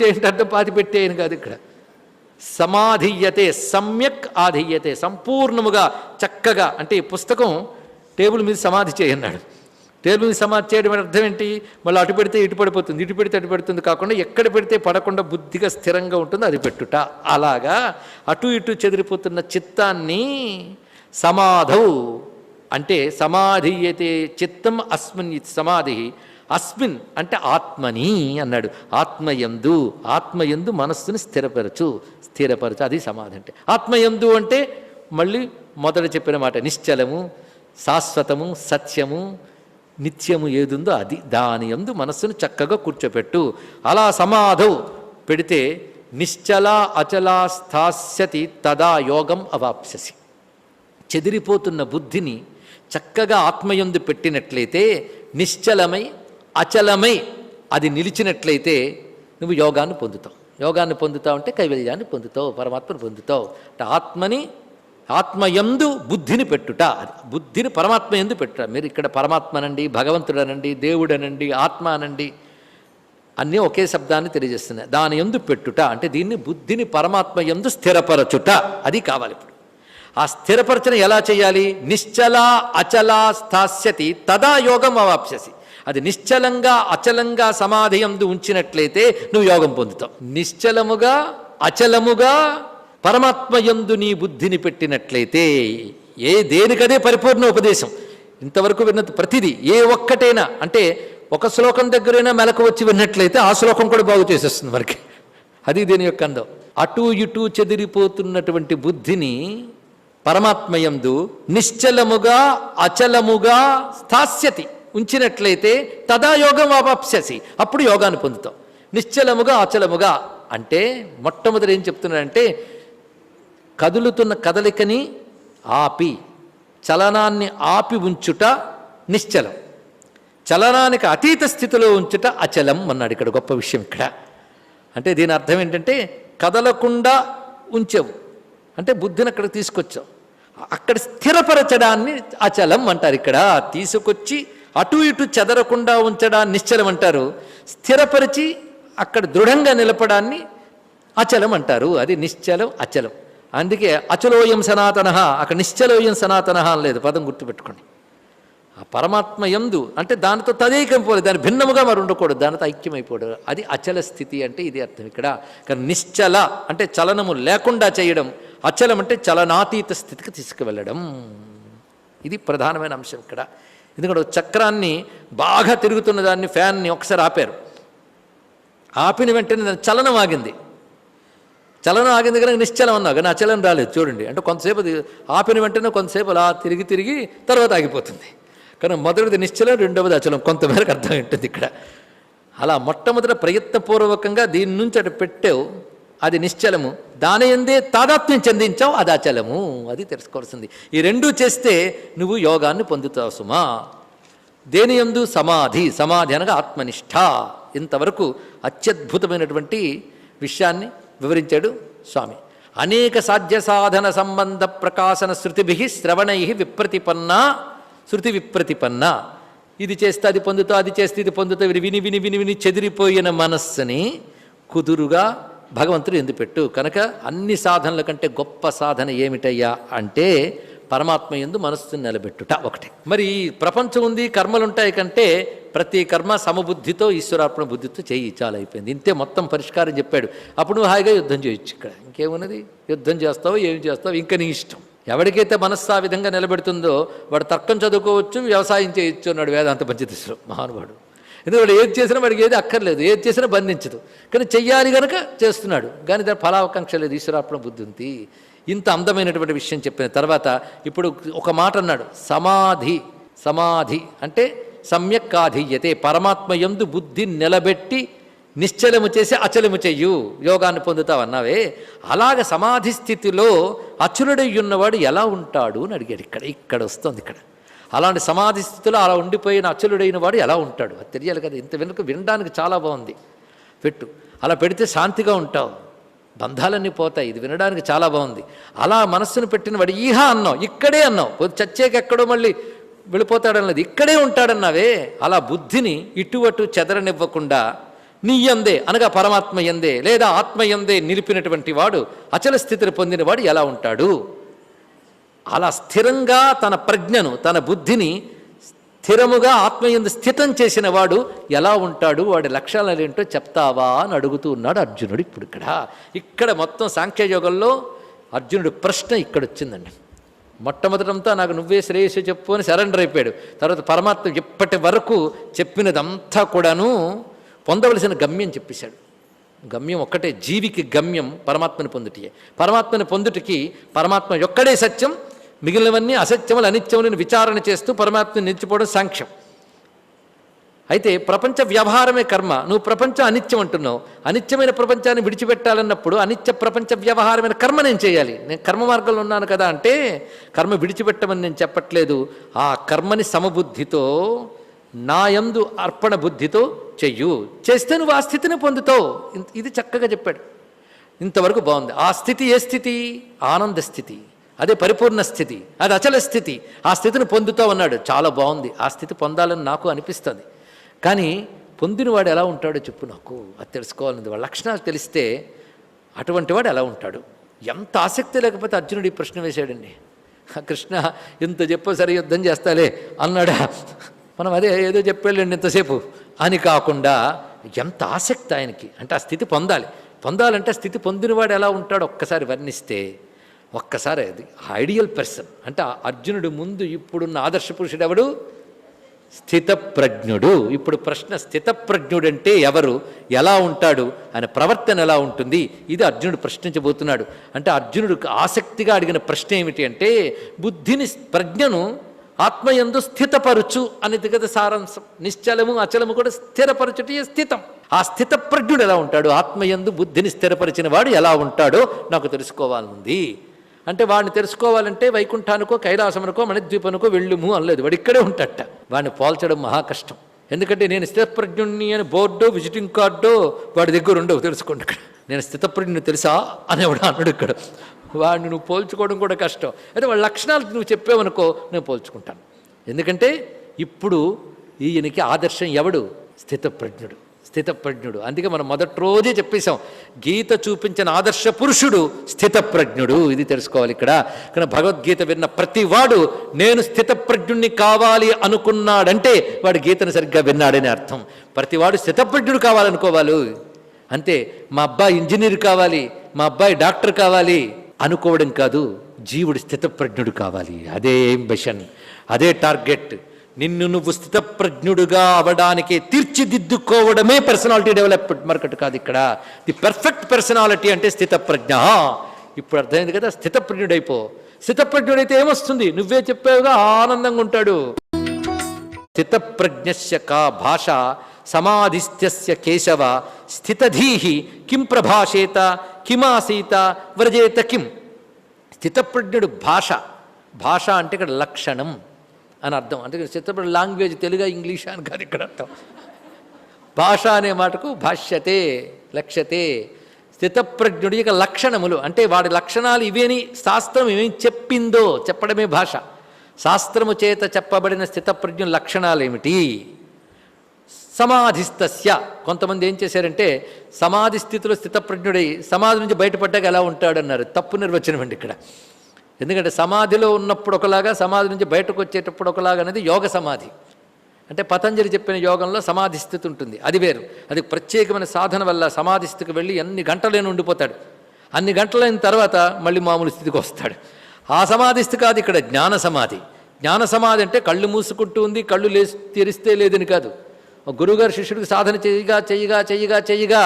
చేయంటే అర్థం పాతి పెట్టేయని కాదు. ఇక్కడ సమాధీయతే, సమ్యక్ ఆధీయతే, సంపూర్ణముగా చక్కగా. అంటే ఈ పుస్తకం టేబుల్ మీద సమాధి చేయన్నాడు. టేబుల్ మీద సమాధి చేయడం అర్థం ఏంటి? మళ్ళీ అటు పెడితే ఇటు పడిపోతుంది, ఇటు పెడితే అటు పెడుతుంది కాకుండా ఎక్కడ పెడితే పడకుండా బుద్ధిగా స్థిరంగా ఉంటుంది, అది పెట్టుట. అలాగా అటు ఇటు చెదిరిపోతున్న చిత్తాన్ని సమాధౌ అంటే సమాధీయతే చిత్తం అస్మిన్ సమాధి. అస్మిన్ అంటే ఆత్మని అన్నాడు. ఆత్మయందు మనస్సుని స్థిరపరచు. అది సమాధి అంటే. ఆత్మయందు అంటే మళ్ళీ మొదట చెప్పిన మాట, నిశ్చలము, శాశ్వతము, సత్యము, నిత్యము ఏదుందో అది, దాని యందు మనస్సును చక్కగా కూర్చోపెట్టు. అలా సమాధౌ పెడితే నిశ్చల అచలా స్థాస్యతి తదా యోగం అవాప్స్యసి. చెదిరిపోతున్న బుద్ధిని చక్కగా ఆత్మయందు పెట్టినట్లయితే, నిశ్చలమై అచలమై అది నిలిచినట్లయితే నువ్వు యోగాన్ని పొందుతావు అంటే కైవల్యాన్ని పొందుతావు, పరమాత్మను పొందుతావు. అంటే ఆత్మయందు బుద్ధిని పెట్టుట, బుద్ధిని పరమాత్మ యందు పెట్టుట. మీరు ఇక్కడ పరమాత్మ అనండి, భగవంతుడు అనండి, దేవుడు అనండి, ఆత్మ అనండి, అన్నీ ఒకే శబ్దాన్ని తెలియజేస్తున్నాయి. దాని యందు పెట్టుట అంటే దీన్ని బుద్ధిని పరమాత్మ యందు స్థిరపరచుట, అది కావాలి. ఇప్పుడు ఆ స్థిరపరచన ఎలా చేయాలి? నిశ్చల అచలా స్థాస్యతి తదా యోగం అవాప్స్యసి. అది నిశ్చలంగా అచలంగా సమాధి యందు ఉంచినట్లయితే నువ్వు యోగం పొందుతావు. నిశ్చలముగా అచలముగా పరమాత్మ యందు నీ బుద్ధిని పెట్టినట్లయితే దేనికదే పరిపూర్ణ ఉపదేశం. ఇంతవరకు విన్నది ప్రతిదీ ఏ ఒక్కటైనా అంటే ఒక శ్లోకం దగ్గరైనా మెలకు వచ్చి విన్నట్లయితే ఆ శ్లోకం కూడా బాగు చేసేస్తుంది మనకి. అది దీని యొక్క అందం. అటు ఇటు చెదిరిపోతున్నటువంటి బుద్ధిని పరమాత్మయందు నిశ్చలముగా అచలముగా స్థాస్యతి ఉంచినట్లయితే తదా యోగం అవాప్స్యసి, అప్పుడు యోగాన్ని పొందుతాం. నిశ్చలముగా అచలముగా అంటే మొట్టమొదటి ఏం చెప్తున్నాడంటే, కదులుతున్న కదలికని ఆపి, చలనాన్ని ఆపి ఉంచుట నిశ్చలం, చలనానికి అతీత స్థితిలో ఉంచుట అచలం అన్నాడు. ఇక్కడ గొప్ప విషయం ఇక్కడ. అంటే దీని అర్థం ఏంటంటే, కదలకుండా ఉంచావు అంటే బుద్ధిని అక్కడికి తీసుకొచ్చావు, అక్కడ స్థిరపరచడాన్ని అచలం అంటారు. ఇక్కడ తీసుకొచ్చి అటు ఇటు చెదరకుండా ఉంచడాన్ని నిశ్చలం అంటారు, స్థిరపరిచి అక్కడ దృఢంగా నిలపడాన్ని అచలం అంటారు. అది నిశ్చలం అచలం. అందుకే అచలోయం సనాతన, అక్కడ నిశ్చలోయం సనాతన అని లేదు, పదం గుర్తుపెట్టుకోండి. ఆ పరమాత్మ యందు అంటే దానితో తదేకమైపోలేదు, దాని భిన్నముగా మరి ఉండకూడదు, దానితో ఐక్యమైపోవడం, అది అచల స్థితి అంటే ఇది అర్థం ఇక్కడ. కానీ నిశ్చల అంటే చలనము లేకుండా చేయడం, అచలం అంటే చలనాతీత స్థితికి తీసుకువెళ్ళడం. ఇది ప్రధానమైన అంశం ఇక్కడ. ఎందుకంటే చక్రాన్ని బాగా తిరుగుతున్న దాన్ని, ఫ్యాన్ని ఒకసారి ఆపారు, ఆపిన వెంటనే దాని చలనం ఆగింది కనుక నిశ్చలం అన్నా కానీ అచలం రాలేదు. చూడండి, అంటే కొంతసేపు ఆపిన వెంటనే కొంతసేపు అలా తిరిగి తర్వాత ఆగిపోతుంది. కానీ మొదటిది నిశ్చలం, రెండవది అచలం. కొంతమేరకు అర్థం ఉంటుంది ఇక్కడ. అలా మొట్టమొదట ప్రయత్నపూర్వకంగా దీని నుంచి అటు పెట్టావు, అది నిశ్చలము, దాని ఎందే తాదాత్మ్యం చెందించావు, అది అచలము. అది తెలుసుకోవాల్సింది. ఈ రెండూ చేస్తే నువ్వు యోగాన్ని పొందుతావు సుమా. దేని యందు? సమాధి అనగా ఆత్మనిష్ట. ఇంతవరకు అత్యద్భుతమైనటువంటి విషయాన్ని వివరించాడు స్వామి. అనేక సాధ్య సాధన సంబంధ ప్రకాశన శృతిభి శ్రవణై శృతి విప్రతిపన్న. ఇది చేస్తే అది పొందుతావు, అది చేస్తే ఇది పొందుతావు, ఇది విని విని విని విని చెదిరిపోయిన మనస్సుని కుదురుగా భగవంతుడు ఎందుపెట్టు. కనుక అన్ని సాధనల కంటే గొప్ప సాధన ఏమిటయ్యా అంటే పరమాత్మ యందు మనస్సుని నిలబెట్టుట ఒకటి. మరి ప్రపంచం ఉంది, కర్మలుంటాయి కంటే ప్రతి కర్మ సమబుద్ధితో ఈశ్వరార్పణ బుద్ధితో చేయి, చాలా అయిపోయింది. ఇంతే మొత్తం పరిష్కారం చెప్పాడు. అప్పుడు నువ్వు హాయిగా యుద్ధం చేయొచ్చు. ఇక్కడ ఇంకేమున్నది? యుద్ధం చేస్తావు, ఏమి చేస్తావు, ఇంకా నీ ఇష్టం. ఎవరికైతే మనస్సు ఆ విధంగా నిలబెడుతుందో వాడు తర్కం చదువుకోవచ్చు, వ్యవసాయం చేయొచ్చు అన్నాడు వేదాంత పంచదశలో మహానుభావుడు. ఎందుకంటే ఏది చేసినా వాడికి ఏది అక్కర్లేదు, ఏది చేసినా బంధించదు. కానీ చెయ్యాలి కనుక చేస్తున్నాడు, కానీ దాని ఫలావకాంక్ష లేదు. ఈశ్వరార్పణ బుద్ధి ఉంది. ఇంత అందమైనటువంటి విషయం చెప్పిన తర్వాత ఇప్పుడు ఒక మాట అన్నాడు, సమాధి. సమాధి అంటే సమ్యక్ ఆధీయతే, పరమాత్మ యందు బుద్ధి నిలబెట్టి నిశ్చలము చేసి అచలము చెయ్యు, యోగాన్ని పొందుతావు అన్నావే, అలాగ సమాధి స్థితిలో అచులుడై ఉన్నవాడు ఎలా ఉంటాడు అని అడిగాడు. ఇక్కడ వస్తుంది. ఇక్కడ అలాంటి సమాధి స్థితిలో అలా ఉండిపోయిన అచలుడైన వాడు ఎలా ఉంటాడు అది తెలియాలి కదా. ఇంత వెనుక వినడానికి చాలా బాగుంది, పెట్టు. అలా పెడితే శాంతిగా ఉంటావు, బంధాలన్నీ పోతాయి. ఇది వినడానికి చాలా బాగుంది. అలా మనస్సును పెట్టిన వాడు ఈహ అన్నావు, ఇక్కడే అన్నావు, చచ్చేకి ఎక్కడో మళ్ళీ వెళ్ళిపోతాడన్నది, ఇక్కడే ఉంటాడన్నావే. అలా బుద్ధిని ఇటు చెదరనివ్వకుండా నీ యందే అనగా పరమాత్మ యందే లేదా ఆత్మ యందే నిలిపినటువంటి వాడు, అచల స్థితిని పొందినవాడు ఎలా ఉంటాడు? అలా స్థిరంగా తన ప్రజ్ఞను, తన బుద్ధిని స్థిరముగా ఆత్మయందు స్థితం చేసిన వాడు ఎలా ఉంటాడు, వాడి లక్షణాలు ఏంటో చెప్తావా అని అడుగుతూ ఉన్నాడు అర్జునుడు. ఇప్పుడు ఇక్కడ మొత్తం సాంఖ్యయోగంలో అర్జునుడు ప్రశ్న ఇక్కడ వచ్చిందండి. మొట్టమొదటంతా నాకు నువ్వే శ్రేయస్సు చెప్పు అని సరెండర్ అయిపోయాడు. తర్వాత పరమాత్మ ఇప్పటి వరకు చెప్పినదంతా కూడాను పొందవలసిన గమ్యం చెప్పేశాడు. గమ్యం ఒక్కటే, జీవికి గమ్యం పరమాత్మని పొందుటియే. పరమాత్మని పొందుటికి పరమాత్మ ఒక్కడే సత్యం, మిగిలినవన్నీ అసత్యములు అనిత్యములను విచారణ చేస్తూ పరమాత్మని నిలిచిపోవడం సాంఖ్యం. అయితే ప్రపంచ వ్యవహారమే కర్మ. నువ్వు ప్రపంచం అనిత్యం అంటున్నావు. అనిత్యమైన ప్రపంచాన్ని విడిచిపెట్టాలన్నప్పుడు అనిత్య ప్రపంచ వ్యవహారమైన కర్మ నేను చేయాలి. నేను కర్మ మార్గంలో ఉన్నాను కదా అంటే కర్మ విడిచిపెట్టమని నేను చెప్పట్లేదు. ఆ కర్మని సమబుద్ధితో నాయందు అర్పణ బుద్ధితో చెయ్యు, చేస్తే నువ్వు ఆ స్థితిని పొందుతావు. ఇది చక్కగా చెప్పాడు. ఇంతవరకు బాగుంది. ఆ స్థితి ఏ స్థితి? ఆనంద స్థితి. అదే పరిపూర్ణ స్థితి, అది అచల స్థితి. ఆ స్థితిని పొందుతావు అన్నాడు. చాలా బాగుంది. ఆ స్థితి పొందాలని నాకు అనిపిస్తుంది. కానీ పొందినవాడు ఎలా ఉంటాడో చెప్పు నాకు, అది తెలుసుకోవాలని. వాడి లక్షణాలు తెలిస్తే అటువంటి వాడు ఎలా ఉంటాడు? ఎంత ఆసక్తి లేకపోతే అర్జునుడు ఈ ప్రశ్న వేశాడండి. కృష్ణ ఇంత చెప్పో సరే యుద్ధం చేస్తాలే అన్నాడా? మనం అదే ఏదో చెప్పాళ్ళండి ఇంతసేపు అని కాకుండా ఎంత ఆసక్తి ఆయనకి. అంటే ఆ స్థితి పొందాలంటే ఆ స్థితి పొందినవాడు ఎలా ఉంటాడో ఒక్కసారి వర్ణిస్తే, ఒక్కసారి అది ఐడియల్ పర్సన్. అంటే అర్జునుడు ముందు ఇప్పుడున్న ఆదర్శ పురుషుడు ఎవడు? స్థితప్రజ్ఞుడు. ఇప్పుడు ప్రశ్న, స్థితప్రజ్ఞుడంటే ఎవరు, ఎలా ఉంటాడు, ఆయన ప్రవర్తన ఎలా ఉంటుంది, ఇది అర్జునుడు ప్రశ్నించబోతున్నాడు. అంటే అర్జునుడికి ఆసక్తిగా అడిగిన ప్రశ్న ఏమిటి అంటే, బుద్ధిని ప్రజ్ఞను ఆత్మయందు స్థితపరచు అనేది కదా సారాంశం. నిశ్చలము అచలము కూడా స్థిరపరచుటే స్థితం. ఆ స్థితప్రజ్ఞుడు ఎలా ఉంటాడు, ఆత్మయందు బుద్ధిని స్థిరపరిచిన వాడు ఎలా ఉంటాడో నాకు తెలుసుకోవాలనుంది. అంటే వాడిని తెలుసుకోవాలంటే వైకుంఠానికో కైలాసమునకో మణిద్వీపనుకో వెళ్ళుము అనలేదు. వాడు ఇక్కడే ఉంటాడట. వాడిని పోల్చడం మహా కష్టం. ఎందుకంటే నేను స్థితప్రజ్ఞుణ్ణి అని బోర్డో విజిటింగ్ కార్డో వాడి దగ్గర ఉండవు. తెలుసుకోండి. ఇక్కడ నేను స్థితప్రజ్ఞుని తెలుసా అనేవాడు అన్నాడు. ఇక్కడ వాడిని నువ్వు పోల్చుకోవడం కూడా కష్టం. అయితే వాళ్ళ లక్షణాలు నువ్వు చెప్పావనుకో నేను పోల్చుకుంటాను. ఎందుకంటే ఇప్పుడు ఈయనకి ఆదర్శం ఎవడు? స్థితప్రజ్ఞుడు. అందుకే మనం మొదటి రోజే చెప్పేశాం, గీత చూపించిన ఆదర్శ పురుషుడు స్థితప్రజ్ఞుడు. ఇది తెలుసుకోవాలి. ఇక్కడ భగవద్గీత విన్న ప్రతివాడు నేను స్థితప్రజ్ఞుణ్ణి కావాలి అనుకున్నాడంటే వాడు గీతను సరిగ్గా విన్నాడని అర్థం. ప్రతివాడు స్థితప్రజ్ఞుడు కావాలనుకోవాలి. అంతే. మా అబ్బాయి ఇంజనీర్ కావాలి, మా అబ్బాయి డాక్టర్ కావాలి అనుకోవడం కాదు. జీవుడు స్థితప్రజ్ఞుడు కావాలి. అదే అంబిషన్, అదే టార్గెట్. నిన్ను నువ్వు స్థితప్రజ్ఞుడుగా అవడానికి తీర్చిదిద్దుకోవడమే పర్సనాలిటీ డెవలప్మెంట్, మరొకటి కాదు. ఇక్కడ ది పర్ఫెక్ట్ పర్సనాలిటీ అంటే స్థితప్రజ్ఞ. ఇప్పుడు అర్థమైంది కదా. స్థితప్రజ్ఞుడైపో. స్థితప్రజ్ఞుడైతే ఏమొస్తుంది? నువ్వే చెప్పావుగా, ఆనందంగా ఉంటాడు. స్థితప్రజ్ఞస్య కా భాష సమాధిస్థ్యస్య కేశవ స్థితధీహి కిం ప్రభాషేత కిమాసీత వ్రజేత కిం. స్థితప్రజ్ఞుడు భాష అంటే ఇక్కడ లక్షణం అని అర్థం. అంటే స్థితప్రజ్ఞ లాంగ్వేజ్ తెలుగు ఇంగ్లీష్ అని కాదు ఇక్కడ అర్థం. భాష అనే మాటకు భాష్యతే లక్ష్యతే. స్థితప్రజ్ఞుడి యొక్క లక్షణములు అంటే వాడి లక్షణాలు ఇవేని శాస్త్రం ఏమేమి చెప్పిందో చెప్పడమే భాష. శాస్త్రము చేత చెప్పబడిన స్థితప్రజ్ఞుల లక్షణాలు ఏమిటి? సమాధిస్తస్య. కొంతమంది ఏం చేశారంటే సమాధి స్థితిలో స్థితప్రజ్ఞుడై సమాధి నుంచి బయటపడ్డాక ఎలా ఉంటాడన్నారు. తప్పు నిర్వచనం అండి ఇక్కడ. ఎందుకంటే సమాధిలో ఉన్నప్పుడు ఒకలాగా, సమాధి నుంచి బయటకు వచ్చేటప్పుడు ఒకలాగా అనేది యోగ సమాధి. అంటే పతంజలి చెప్పిన యోగంలో సమాధి స్థితి ఉంటుంది, అది వేరు. అది ప్రత్యేకమైన సాధన వల్ల సమాధి స్థితికి వెళ్ళి అన్ని గంటలేని ఉండిపోతాడు. అన్ని గంటలైన తర్వాత మళ్ళీ మామూలు స్థితికి వస్తాడు. ఆ సమాధి స్థితి కాదు ఇక్కడ జ్ఞాన సమాధి. జ్ఞాన సమాధి అంటే కళ్ళు మూసుకుంటూ ఉంది, కళ్ళు తెరిస్తే లేదని కాదు. గురువుగారు శిష్యుడికి సాధన చేయగా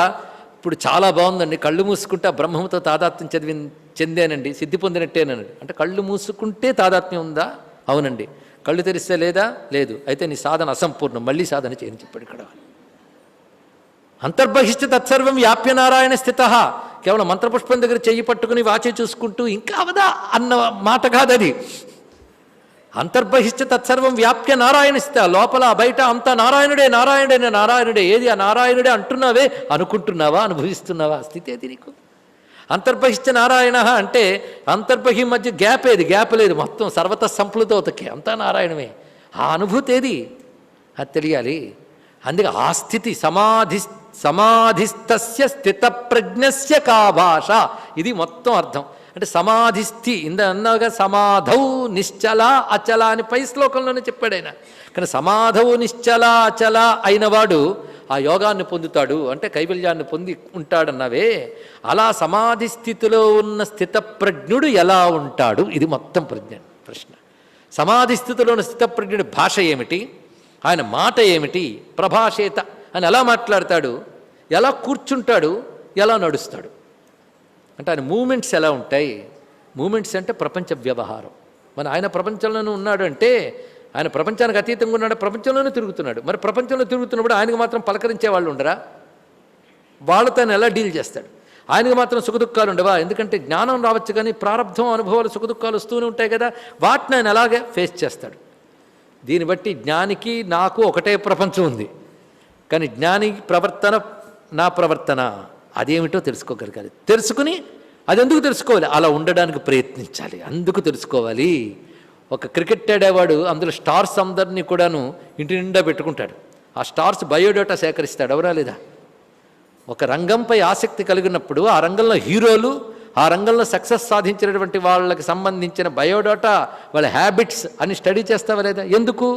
ఇప్పుడు చాలా బాగుందండి, కళ్ళు మూసుకుంటే ఆ బ్రహ్మంతో తాదాత్మ్యం చెందానండి, సిద్ధి పొందినట్టేనండి. అంటే కళ్ళు మూసుకుంటే తాదాత్మ్యం ఉందా? అవునండి. కళ్ళు తెరిస్తే లేదా? లేదు. అయితే నీ సాధన అసంపూర్ణం, మళ్ళీ సాధన చేయని చెప్పాడు ఇక్కడ. అంతర్బహిష్ట తత్సర్వం వ్యాప్య నారాయణ స్థిత. కేవలం మంత్రపుష్పం దగ్గర చెయ్యి పట్టుకుని వాచే చూసుకుంటూ ఇంకా అవదా అన్న మాట కాదది. అంతర్బహిష్ట తత్సర్వం వ్యాప్య నారాయణ స్థిత. లోపల బయట అంతా నారాయణుడే, నారాయణుడే, నారాయణుడే. ఏది ఆ నారాయణుడే అంటున్నావే, అనుకుంటున్నావా, అనుభవిస్తున్నావా? స్థితి ఏది నీకు? అంతర్బహిష్ట నారాయణ అంటే అంతర్బహి మధ్య గ్యాప్ ఏది? గ్యాప్ లేదు. మొత్తం సర్వత సంప్లుతోతకే అంతా నారాయణమే. ఆ అనుభూతి ఏది? అది తెలియాలి. అందుకే ఆ స్థితి సమాధిస్థస్య స్థిత ప్రజ్ఞస్య కా భాష, ఇది మొత్తం అర్థం. అంటే సమాధిస్థి అన్నాగా, సమాధౌ నిశ్చల అచల అని పై శ్లోకంలోనే చెప్పాడు ఆయన. కానీ సమాధౌ నిశ్చల అచల అయినవాడు ఆ యోగాన్ని పొందుతాడు, అంటే కైవల్యాన్ని పొంది ఉంటాడన్నావే. అలా సమాధి స్థితిలో ఉన్న స్థితప్రజ్ఞుడు ఎలా ఉంటాడు? ఇది మొత్తం ప్రశ్న. సమాధి స్థితిలో ఉన్న స్థితప్రజ్ఞుడి భాష ఏమిటి, ఆయన మాట ఏమిటి, ప్రభాషేత అని ఎలా మాట్లాడతాడు, ఎలా కూర్చుంటాడు, ఎలా నడుస్తాడు, అంటే ఆయన మూమెంట్స్ ఎలా ఉంటాయి. మూమెంట్స్ అంటే ప్రపంచ వ్యవహారం. మన ఆయన ప్రపంచంలోనూ ఉన్నాడు అంటే ఆయన ప్రపంచానికి అతీతంగా ఉన్నాడు, ప్రపంచంలోనే తిరుగుతున్నాడు. మరి ప్రపంచంలో తిరుగుతున్నప్పుడు ఆయనకు మాత్రం పలకరించే వాళ్ళు ఉండరా? వాళ్ళతో ఆయన ఎలా డీల్ చేస్తాడు? ఆయనకు మాత్రం సుఖదుఖాలు ఉండవా? ఎందుకంటే జ్ఞానం రావచ్చు, కానీ ప్రారంధం అనుభవాలు సుఖదుఖాలు వస్తూనే ఉంటాయి కదా, వాటిని ఆయన అలాగే ఫేస్ చేస్తాడు. దీన్ని బట్టి జ్ఞానికి నాకు ఒకటే ప్రపంచం ఉంది, కానీ జ్ఞాని ప్రవర్తన నా ప్రవర్తన అదేమిటో తెలుసుకోగలగాలి. తెలుసుకుని అది ఎందుకు తెలుసుకోవాలి, అలా ఉండడానికి ప్రయత్నించాలి. అందుకు తెలుసుకోవాలి. ఒక క్రికెట్ ఆడేవాడు అందులో స్టార్స్ అందరినీ కూడాను ఇంటి నిండా పెట్టుకుంటాడు. ఆ స్టార్స్ బయోడేటా సేకరిస్తాడు, ఎవరా లేదా? ఒక రంగంపై ఆసక్తి కలిగినప్పుడు ఆ రంగంలో హీరోలు, ఆ రంగంలో సక్సెస్ సాధించినటువంటి వాళ్ళకి సంబంధించిన బయోడేటా, వాళ్ళ హ్యాబిట్స్ అని స్టడీ చేస్తావా లేదా? ఎందుకు?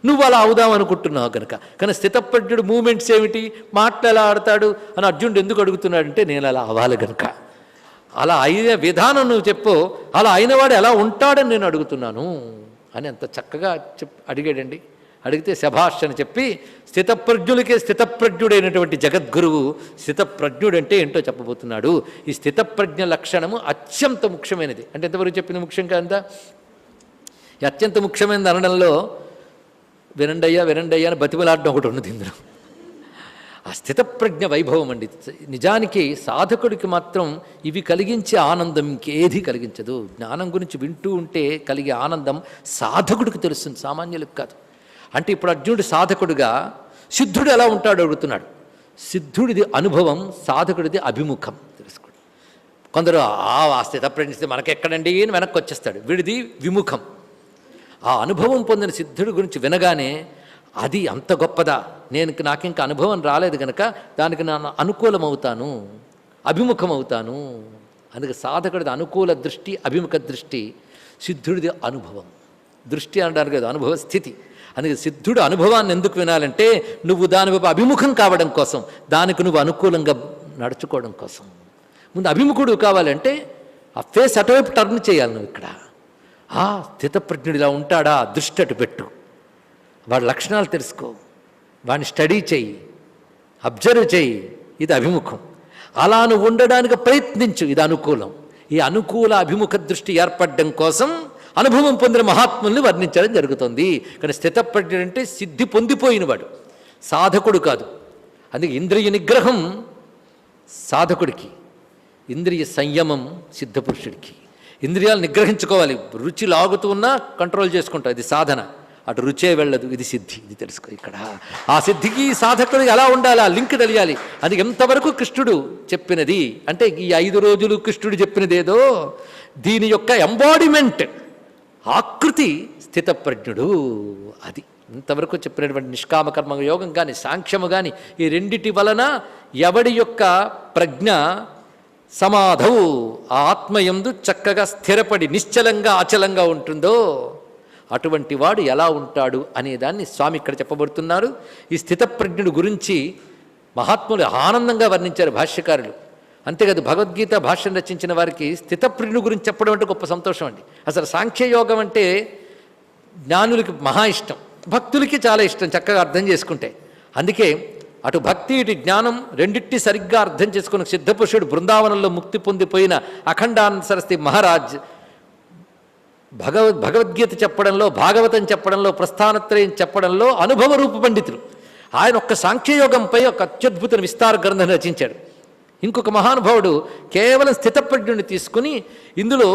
నువ్వు అలా అవుదాం అనుకుంటున్నావు కనుక. కానీ స్థితప్రజ్ఞుడు మూమెంట్స్ ఏమిటి, మాటలు ఎలా ఆడతాడు అని అర్జునుడు ఎందుకు అడుగుతున్నాడంటే నేను అలా అవ్వాలి కనుక. అలా అయిన విధానం నువ్వు చెప్పు, అలా అయినవాడు ఎలా ఉంటాడని నేను అడుగుతున్నాను అని అంత చక్కగా అడిగాడండి. అడిగితే శభాష్ అని చెప్పి స్థితప్రజ్ఞులకే స్థితప్రజ్ఞుడైనటువంటి జగద్గురువు స్థితప్రజ్ఞుడు అంటే ఏంటో చెప్పబోతున్నాడు. ఈ స్థితప్రజ్ఞ లక్షణము అత్యంత ముఖ్యమైనది. అంటే ఎంతవరకు చెప్పింది ముఖ్యం కాదా? ఈ అత్యంత ముఖ్యమైనది అనడంలో వినండయ్యా వినండయ్యా అని బతిమలాడడం ఒకటి ఉన్నది ఇందులో. ఆ స్థితప్రజ్ఞ వైభవం అండి. నిజానికి సాధకుడికి మాత్రం ఇవి కలిగించే ఆనందం ఇంకేది కలిగించదు. జ్ఞానం గురించి వింటూ ఉంటే కలిగే ఆనందం సాధకుడికి తెలుస్తుంది, సామాన్యులకు కాదు. అంటే ఇప్పుడు అర్జునుడు సాధకుడిగా, సిద్ధుడు ఎలా ఉంటాడో అడుగుతున్నాడు. సిద్ధుడిది అనుభవం, సాధకుడిది అభిముఖం. తెలుసుకోండి. కొందరు ఆ స్థితప్రజ్ఞ మనకెక్కడండి అని వెనక్కి వచ్చేస్తాడు. వీడిది విముఖం. ఆ అనుభవం పొందిన సిద్ధుడి గురించి వినగానే అది అంత గొప్పదా, నాకింక అనుభవం రాలేదు కనుక దానికి నేను అనుకూలమవుతాను, అభిముఖమవుతాను. అందుకే సాధకుడిది అనుకూల దృష్టి, అభిముఖ దృష్టి. సిద్ధుడిది అనుభవం. దృష్టి అనడానికి కదా, అనుభవ స్థితి. అందుకే సిద్ధుడు అనుభవాన్ని ఎందుకు వినాలంటే నువ్వు దాని వైపు అభిముఖం కావడం కోసం, దానికి నువ్వు అనుకూలంగా నడుచుకోవడం కోసం. ముందు అభిముఖుడు కావాలంటే ఆ ఫేస్ అటువైపు టర్న్ చేయాలి నువ్వు. ఇక్కడ స్థితప్రజ్ఞుడు ఇలా ఉంటాడా, దృష్టి అటు పెట్టు, వాడి లక్షణాలు తెలుసుకో, వాడిని స్టడీ చెయ్యి, అబ్జర్వ్ చెయ్యి. ఇది అభిముఖం. అలా నువ్వు ఉండడానికి ప్రయత్నించు, ఇది అనుకూలం. ఈ అనుకూల అభిముఖ దృష్టి ఏర్పడడం కోసం అనుభవం పొందిన మహాత్ముల్ని వర్ణించడం జరుగుతుంది. కానీ స్థితప్రజ్ఞుడు అంటే సిద్ధి పొందిపోయినవాడు, సాధకుడు కాదు. అందుకే ఇంద్రియ నిగ్రహం సాధకుడికి, ఇంద్రియ సంయమం సిద్ధపురుషుడికి. ఇంద్రియాలు నిగ్రహించుకోవాలి. రుచి లాగుతూ ఉన్నా కంట్రోల్ చేసుకుంటావు, ఇది సాధన. అటు రుచే వెళ్ళదు, ఇది సిద్ధి. ఇది తెలుసుకో. ఇక్కడ ఆ సిద్ధికి సాధకుడు ఎలా ఉండాలి, ఆ లింక్ తెలియాలి. అది ఎంతవరకు కృష్ణుడు చెప్పినది అంటే ఈ 5 రోజులు కృష్ణుడు చెప్పినదేదో దీని యొక్క ఎంబాడిమెంట్, ఆకృతి స్థితప్రజ్ఞుడు. అది ఇంతవరకు చెప్పినటువంటి నిష్కామ కర్మ యోగం కానీ సాంఖ్యము కానీ ఈ రెండిటి వలన ఎవడి యొక్క ప్రజ్ఞ సమాధౌ ఆ ఆత్మయందు చక్కగా స్థిరపడి నిశ్చలంగా అచలంగా ఉంటుందో అటువంటి వాడు ఎలా ఉంటాడు అనేదాన్ని స్వామి ఇక్కడ చెప్పబడుతున్నారు. ఈ స్థితప్రజ్ఞుడు గురించి మహాత్ములు ఆనందంగా వర్ణించారు భాష్యకారులు. అంతేకాదు భగవద్గీత భాష్యం రచించిన వారికి స్థితప్రజ్ఞుడు గురించి చెప్పడం అంటే గొప్ప సంతోషం అండి. అసలు సాంఖ్యయోగం అంటే జ్ఞానులకి మహా ఇష్టం, భక్తులకి చాలా ఇష్టం, చక్కగా అర్థం చేసుకుంటే. అందుకే అటు భక్తి ఇటు జ్ఞానం రెండిట్టి సరిగ్గా అర్థం చేసుకున్న సిద్ధపురుషుడు బృందావనంలో ముక్తి పొందిపోయిన అఖండానంద సరస్వతి మహారాజ్ భగవద్గీత చెప్పడంలో, భాగవతం చెప్పడంలో, ప్రస్థానత్రయం చెప్పడంలో అనుభవ రూప పండితులు. ఆయన ఒక్క సాంఖ్యయోగంపై ఒక అత్యద్భుత విస్తార గ్రంథం రచించాడు. ఇంకొక మహానుభావుడు కేవలం స్థితప్రజ్ఞుని తీసుకుని ఇందులో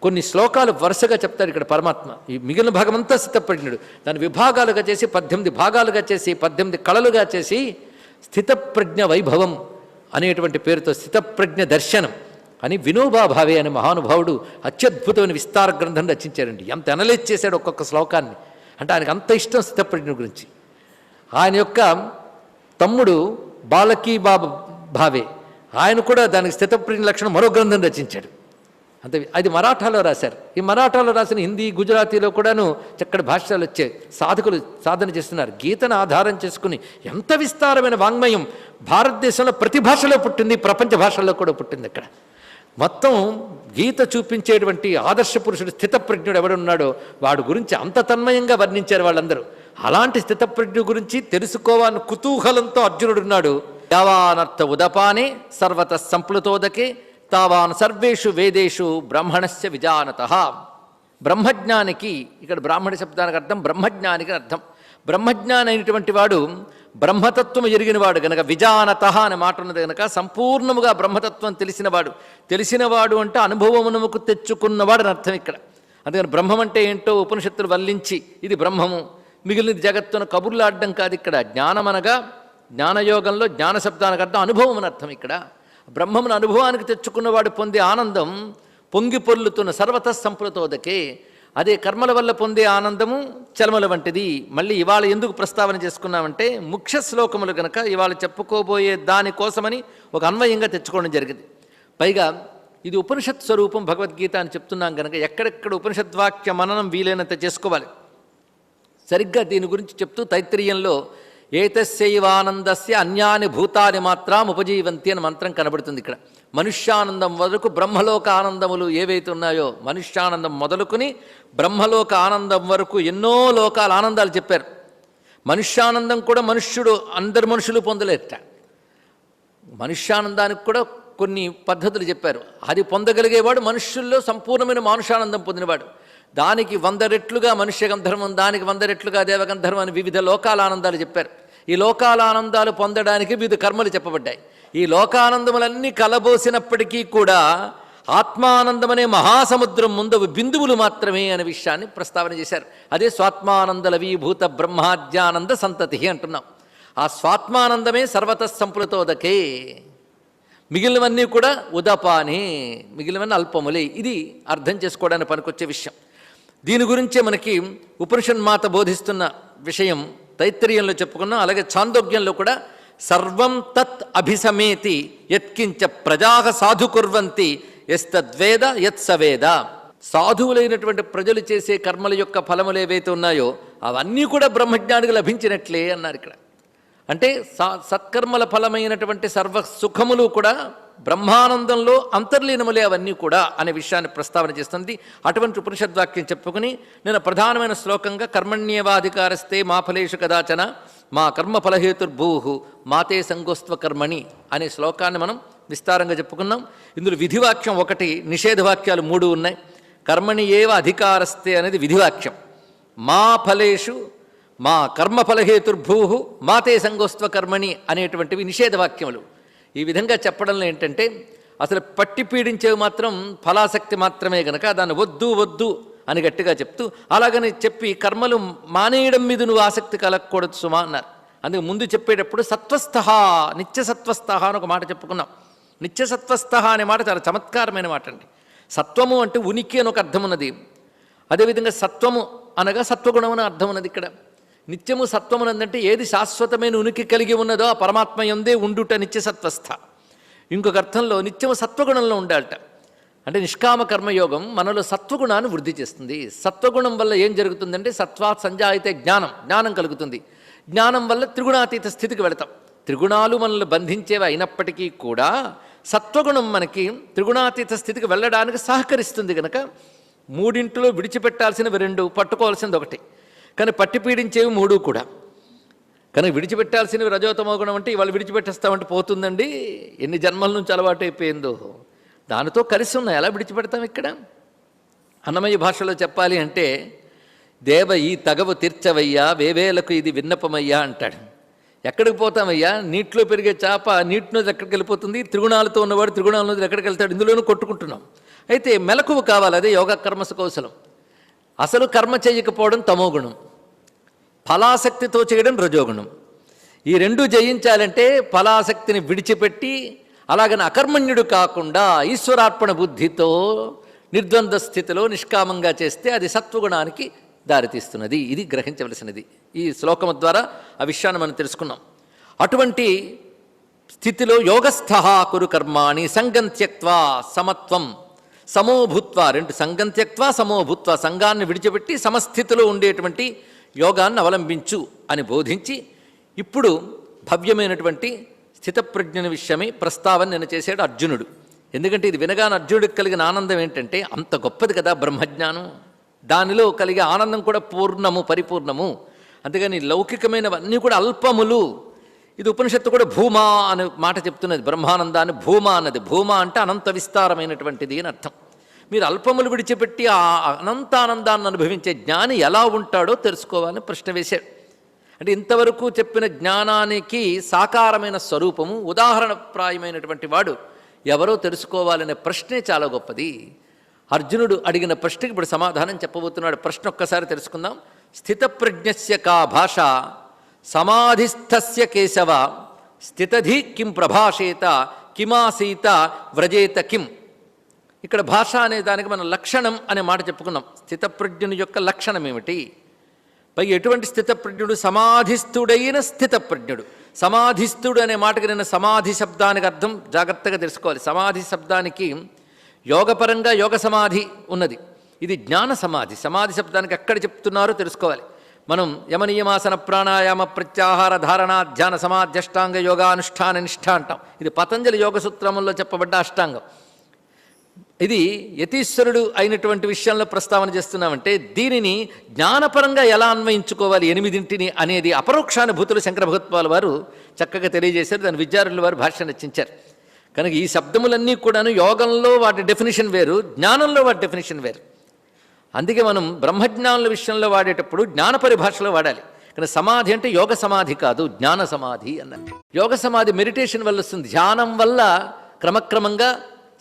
కొన్ని శ్లోకాలు వరుసగా చెప్తాడు. ఇక్కడ పరమాత్మ ఈ మిగిలిన భాగమంతా స్థితప్రజ్ఞుడు, దాన్ని విభాగాలుగా చేసి 18 భాగాలుగా చేసి 18 కళలుగా చేసి స్థితప్రజ్ఞ వైభవం అనేటువంటి పేరుతో స్థితప్రజ్ఞ దర్శనం అని వినోబా భావే అనే మహానుభావుడు అత్యద్భుతమైన విస్తార గ్రంథం రచించాడండి. ఎంత అనలైజ్ చేశాడు ఒక్కొక్క శ్లోకాన్ని. అంటే ఆయనకు అంత ఇష్టం స్థితప్రజ్ఞ గురించి. ఆయన యొక్క తమ్ముడు బాలకీ బాబా భావే, ఆయన కూడా దానికి స్థితప్రజ్ఞ లక్షణం మరో గ్రంథం రచించాడు. అంతే, అది మరాఠాలో రాశారు. ఈ మరాఠాలో రాసిన హిందీ, గుజరాతీలో కూడాను చక్కటి భాష్యాలు వచ్చాయి. సాధకులు సాధన చేస్తున్నారు. గీతను ఆధారం చేసుకుని ఎంత విస్తారమైన వాంగ్మయం భారతదేశంలో ప్రతి భాషలో పుట్టింది, ప్రపంచ భాషల్లో కూడా పుట్టింది. అక్కడ మొత్తం గీత చూపించేటువంటి ఆదర్శ పురుషుడు స్థితప్రజ్ఞుడు ఎవడున్నాడో వాడు గురించి అంత తన్మయంగా వర్ణించారు వాళ్ళందరూ. అలాంటి స్థితప్రజ్ఞ గురించి తెలుసుకోవాలని కుతూహలంతో అర్జునుడున్నాడు. యావానర్థ ఉదపానే సర్వత సంప్లుతోదకే తావాన్ సర్వేషు వేదేషు బ్రహ్మణస్య విజానతః. బ్రహ్మజ్ఞానికి, ఇక్కడ బ్రాహ్మణ శబ్దానికి అర్థం బ్రహ్మజ్ఞానికి అర్థం. బ్రహ్మజ్ఞాని అయినటువంటి వాడు బ్రహ్మతత్వం ఎరిగినవాడు గనక, విజానత అనే మాట ఉన్నది గనక సంపూర్ణముగా బ్రహ్మతత్వం తెలిసినవాడు అంటే అనుభవమునకు తెచ్చుకున్నవాడు అని అర్థం ఇక్కడ. అందుకని బ్రహ్మం అంటే ఏంటో ఉపనిషత్తులు వల్లించి ఇది బ్రహ్మము, మిగిలినది జగత్తును కబుర్లాడడం కాదు. ఇక్కడ జ్ఞానం అనగా జ్ఞానయోగంలో జ్ఞాన శబ్దానికి అర్థం అనుభవం అని అర్థం. ఇక్కడ బ్రహ్మమును అనుభవానికి తెచ్చుకున్నవాడు పొందే ఆనందం పొంగి పొర్లుతున్న సర్వత సంప్లుతోదకే. అదే కర్మల వల్ల పొందే ఆనందము చలమల వంటిది. మళ్ళీ ఇవాళ ఎందుకు ప్రస్తావన చేసుకున్నామంటే ముఖ్య శ్లోకములు గనక ఇవాళ చెప్పుకోబోయే దానికోసమని ఒక అన్వయంగా తెచ్చుకోవడం జరిగింది. పైగా ఇది ఉపనిషత్ స్వరూపం భగవద్గీత అని చెప్తున్నాం కనుక ఎక్కడెక్కడ ఉపనిషద్వాక్య మననం వీలైనంత చేసుకోవాలి. సరిగ్గా దీని గురించి చెప్తూ తైత్తిరీయంలో ఏతస్యైవానందస్య అన్యాని భూతాని మాత్రం ఉపజీవంతి అని మంత్రం కనబడుతుంది. ఇక్కడ మనుష్యానందం వరకు బ్రహ్మలోక ఆనందములు ఏవైతే ఉన్నాయో, మనుష్యానందం మొదలుకొని బ్రహ్మలోక ఆనందం వరకు ఎన్నో లోకాల ఆనందాలు చెప్పారు. మనుష్యానందం కూడా అందరు మనుషులు పొందలేట. మనుష్యానందానికి కూడా కొన్ని పద్ధతులు చెప్పారు. అది పొందగలిగేవాడు మనుష్యుల్లో సంపూర్ణమైన మానుషానందం పొందినవాడు. దానికి 100 రెట్లుగా మనుష్య గంధర్వం, దానికి 100 రెట్లుగా దేవగంధర్వం అని వివిధ లోకాల ఆనందాలు చెప్పారు. ఈ లోకాల ఆనందాలు పొందడానికి వివిధ కర్మలు చెప్పబడ్డాయి. ఈ లోకానందములన్నీ కలబోసినప్పటికీ కూడా ఆత్మానందం అనే మహాసముద్రం ముందు బిందువులు మాత్రమే అనే విషయాన్ని ప్రస్తావన చేశారు. అదే స్వాత్మానందలవీభూత బ్రహ్మాద్యానంద సంతతి అంటున్నాం. ఆ స్వాత్మానందమే సర్వత సంప్లుతోదకే. మిగిలినవన్నీ కూడా ఉదపానే, మిగిలినవన్నీ అల్పములే. ఇది అర్థం చేసుకోవడానికి పనికొచ్చే విషయం. దీని గురించే మనకి ఉపనిషన్మాత బోధిస్తున్న విషయం తైత్తిరీయంలో చెప్పుకున్నాం. అలాగే ఛాందోగ్యంలో కూడా సర్వం తత్ అభిసమేతి యత్కించ ప్రజాః సాధు కుర్వంతి యస్తద్వేద యత్సవేద. సాధువులైనటువంటి ప్రజలు చేసే కర్మల యొక్క ఫలములు ఏవైతే ఉన్నాయో అవన్నీ కూడా బ్రహ్మజ్ఞానికి లభించినట్లే అన్నారు ఇక్కడ. అంటే సత్కర్మల ఫలమైనటువంటి సర్వ సుఖములు కూడా బ్రహ్మానందంలో అంతర్లీనములే అవన్నీ కూడా అనే విషయాన్ని ప్రస్తావన చేస్తుంది. అటువంటి ఉపనిషద్వాక్యం చెప్పుకుని నేను ప్రధానమైన శ్లోకంగా కర్మణ్యేవాధికారస్తే మా ఫలేషు కదాచన మా కర్మఫలహేతుర్భూహు మాతే సంగోస్త్వ కర్మణి అనే శ్లోకాన్ని మనం విస్తారంగా చెప్పుకున్నాం. ఇందులో విధివాక్యం 1, నిషేధవాక్యాలు 3 ఉన్నాయి. కర్మణి ఏవ అధికారస్తే అనేది విధివాక్యం. మా ఫలేషు మా కర్మఫలహేతుర్భూహు మాతే సంగోస్త్వ కర్మణి అనేటువంటివి నిషేధవాక్యములు. ఈ విధంగా చెప్పడంలో ఏంటంటే అసలు పట్టి పీడించేవి మాత్రం ఫలాసక్తి మాత్రమే గనక దాన్ని వద్దు వద్దు అని గట్టిగా చెప్తూ అలాగని చెప్పి కర్మలు మానేయడం మీద నువ్వు ఆసక్తి కలగకూడదు సుమా అన్నారు. అందుకు ముందు చెప్పేటప్పుడు సత్వస్థ నిత్యసత్వస్థ అని ఒక మాట చెప్పుకున్నాం. నిత్యసత్వస్థ అనే మాట చాలా చమత్కారమైన మాట అండి. సత్వము అంటే ఉనికి అని ఒక అర్థం ఉన్నది. అదేవిధంగా సత్వము అనగా సత్వగుణం అని అర్థం ఉన్నది. ఇక్కడ నిత్యము సత్వమునందంటే ఏది శాశ్వతమైన ఉనికి కలిగి ఉన్నదో ఆ పరమాత్మ యందే ఉండుట నిత్యసత్వస్థ. ఇంకొక అర్థంలో నిత్యము సత్వగుణంలో ఉండాలట. అంటే నిష్కామ కర్మయోగం మనలో సత్వగుణాన్ని వృద్ధి చేస్తుంది. సత్వగుణం వల్ల ఏం జరుగుతుందంటే సత్వాత్ సంజాయితే జ్ఞానం కలుగుతుంది. జ్ఞానం వల్ల త్రిగుణాతీత స్థితికి వెళతాం. త్రిగుణాలు మనల్ని బంధించేవి అయినప్పటికీ కూడా సత్వగుణం మనకి త్రిగుణాతీత స్థితికి వెళ్ళడానికి సహకరిస్తుంది కనుక 3 విడిచిపెట్టాల్సినవి 2, పట్టుకోవాల్సింది 1. కానీ పట్టి పీడించేవి 3 కూడా. కనుక విడిచిపెట్టాల్సినవి రజోతమో గుణం అంటే ఇవాళ విడిచిపెట్టేస్తామంటే పోతుందండి, ఎన్ని జన్మల నుంచి అలవాటు అయిపోయిందో. దానితో కలిసి ఉన్నాయి, ఎలా విడిచిపెడతాం? ఇక్కడ అన్నమయ్య భాషలో చెప్పాలి అంటే దేవ ఈ తగవు తీర్చవయ్యా, వేవేలకు ఇది విన్నపమయ్యా అంటాడు. ఎక్కడికి పోతామయ్యా? నీటిలో పెరిగే చేప నీటి నుంచి ఎక్కడికి వెళ్ళిపోతుంది, త్రిగుణాలతో ఉన్నవాడు త్రిగుణాల నుంచి ఎక్కడికి వెళ్తాడు? ఇందులోనూ కొట్టుకుంటున్నాం. అయితే మెలకువ కావాలి, అదే యోగ కర్మస కౌశలం. అసలు కర్మ చేయకపోవడం తమోగుణం, ఫలాసక్తితో చేయడం రజోగుణం. ఈ రెండు జయించాలంటే ఫలాసక్తిని విడిచిపెట్టి అలాగని అకర్మణ్యుడు కాకుండా ఈశ్వరార్పణ బుద్ధితో నిర్ద్వంద్వ స్థితిలో నిష్కామంగా చేస్తే అది సత్వగుణానికి దారితీస్తున్నది. ఇది గ్రహించవలసినది. ఈ శ్లోకం ద్వారా ఆ విషయాన్ని మనం తెలుసుకున్నాం. అటువంటి స్థితిలో యోగస్థ కురు కర్మాణి సంగం త్యక్వా సమత్వం సమోభూత్వ, రెండు సంగం త్యక్వా సమోభూత్వ, సంఘాన్ని విడిచిపెట్టి సమస్థితిలో ఉండేటువంటి యోగాన్ని అవలంబించు అని బోధించి ఇప్పుడు భవ్యమైనటువంటి స్థితప్రజ్ఞని విషయమై ప్రస్తావన నేను చేశాడు అర్జునుడు. ఎందుకంటే ఇది వినగానే అర్జునుడికి కలిగిన ఆనందం ఏంటంటే అంత గొప్పది కదా బ్రహ్మజ్ఞానం, దానిలో కలిగే ఆనందం కూడా పూర్ణము, పరిపూర్ణము. అంతేగాని లౌకికమైనవన్నీ కూడా అల్పములు. ఇది ఉపనిషత్తు కూడా భూమా అనే మాట చెప్తున్నది, బ్రహ్మానందాన్ని భూమా అన్నది. భూమా అంటే అనంత విస్తారమైనటువంటిది అని అర్థం. మీరు అల్పములు విడిచిపెట్టి ఆ అనంతానందాన్ని అనుభవించే జ్ఞాని ఎలా ఉంటాడో తెలుసుకోవాలని ప్రశ్న వేశాడు. అంటే ఇంతవరకు చెప్పిన జ్ఞానానికి సాకారమైన స్వరూపము, ఉదాహరణప్రాయమైనటువంటి వాడు ఎవరో తెలుసుకోవాలనే ప్రశ్నే చాలా గొప్పది. అర్జునుడు అడిగిన ప్రశ్నకి ఇప్పుడు సమాధానం చెప్పబోతున్నాడు. ప్రశ్న ఒక్కసారి తెలుసుకుందాం. స్థితప్రజ్ఞస్య కా భాష సమాధిస్థస్య కేశవ స్థితధి కిం ప్రభాషేత కిమాసీత వ్రజేత కిం. ఇక్కడ భాష అనే దానికి మనం లక్షణం అనే మాట చెప్పుకున్నాం. స్థితప్రజ్ఞుని యొక్క లక్షణం ఏమిటి? పైగా ఎటువంటి స్థితప్రజ్ఞుడు? సమాధిస్థుడైన స్థితప్రజ్ఞుడు. సమాధిస్థుడు అనే మాటకి నేను సమాధి శబ్దానికి అర్థం జాగ్రత్తగా తెలుసుకోవాలి. సమాధి శబ్దానికి యోగపరంగా యోగ సమాధి ఉన్నది, ఇది జ్ఞాన సమాధి. సమాధి శబ్దానికి ఎక్కడ చెప్తున్నారో తెలుసుకోవాలి. మనం యమనియమాసన ప్రాణాయామ ప్రత్యాహార ధారణ ధ్యాన సమాధి అష్టాంగ యోగానుష్ఠాన నిష్ఠ అంటాం. ఇది పతంజలి యోగ సూత్రముల్లో చెప్పబడ్డ అష్టాంగం. ఇది యతీశ్వరుడు అయినటువంటి విషయంలో ప్రస్తావన చేస్తున్నామంటే దీనిని జ్ఞానపరంగా ఎలా అన్వయించుకోవాలి ఎనిమిదింటిని అనేది అపరోక్షానుభూతులు శంకర భగవత్పాల్ వారు చక్కగా తెలియజేశారు. దాని విద్యార్థుల వారు భాష్యం రచించారు. కనుక ఈ శబ్దములన్నీ కూడాను యోగంలో వాటి డెఫినేషన్ వేరు, జ్ఞానంలో వాటి డెఫినేషన్ వేరు. అందుకే మనం బ్రహ్మజ్ఞానుల విషయంలో వాడేటప్పుడు జ్ఞాన పరిభాషలో వాడాలి. కానీ సమాధి అంటే యోగ సమాధి కాదు, జ్ఞాన సమాధి అన్నది. యోగ సమాధి మెడిటేషన్ వల్ల వస్తుంది, ధ్యానం వల్ల క్రమక్రమంగా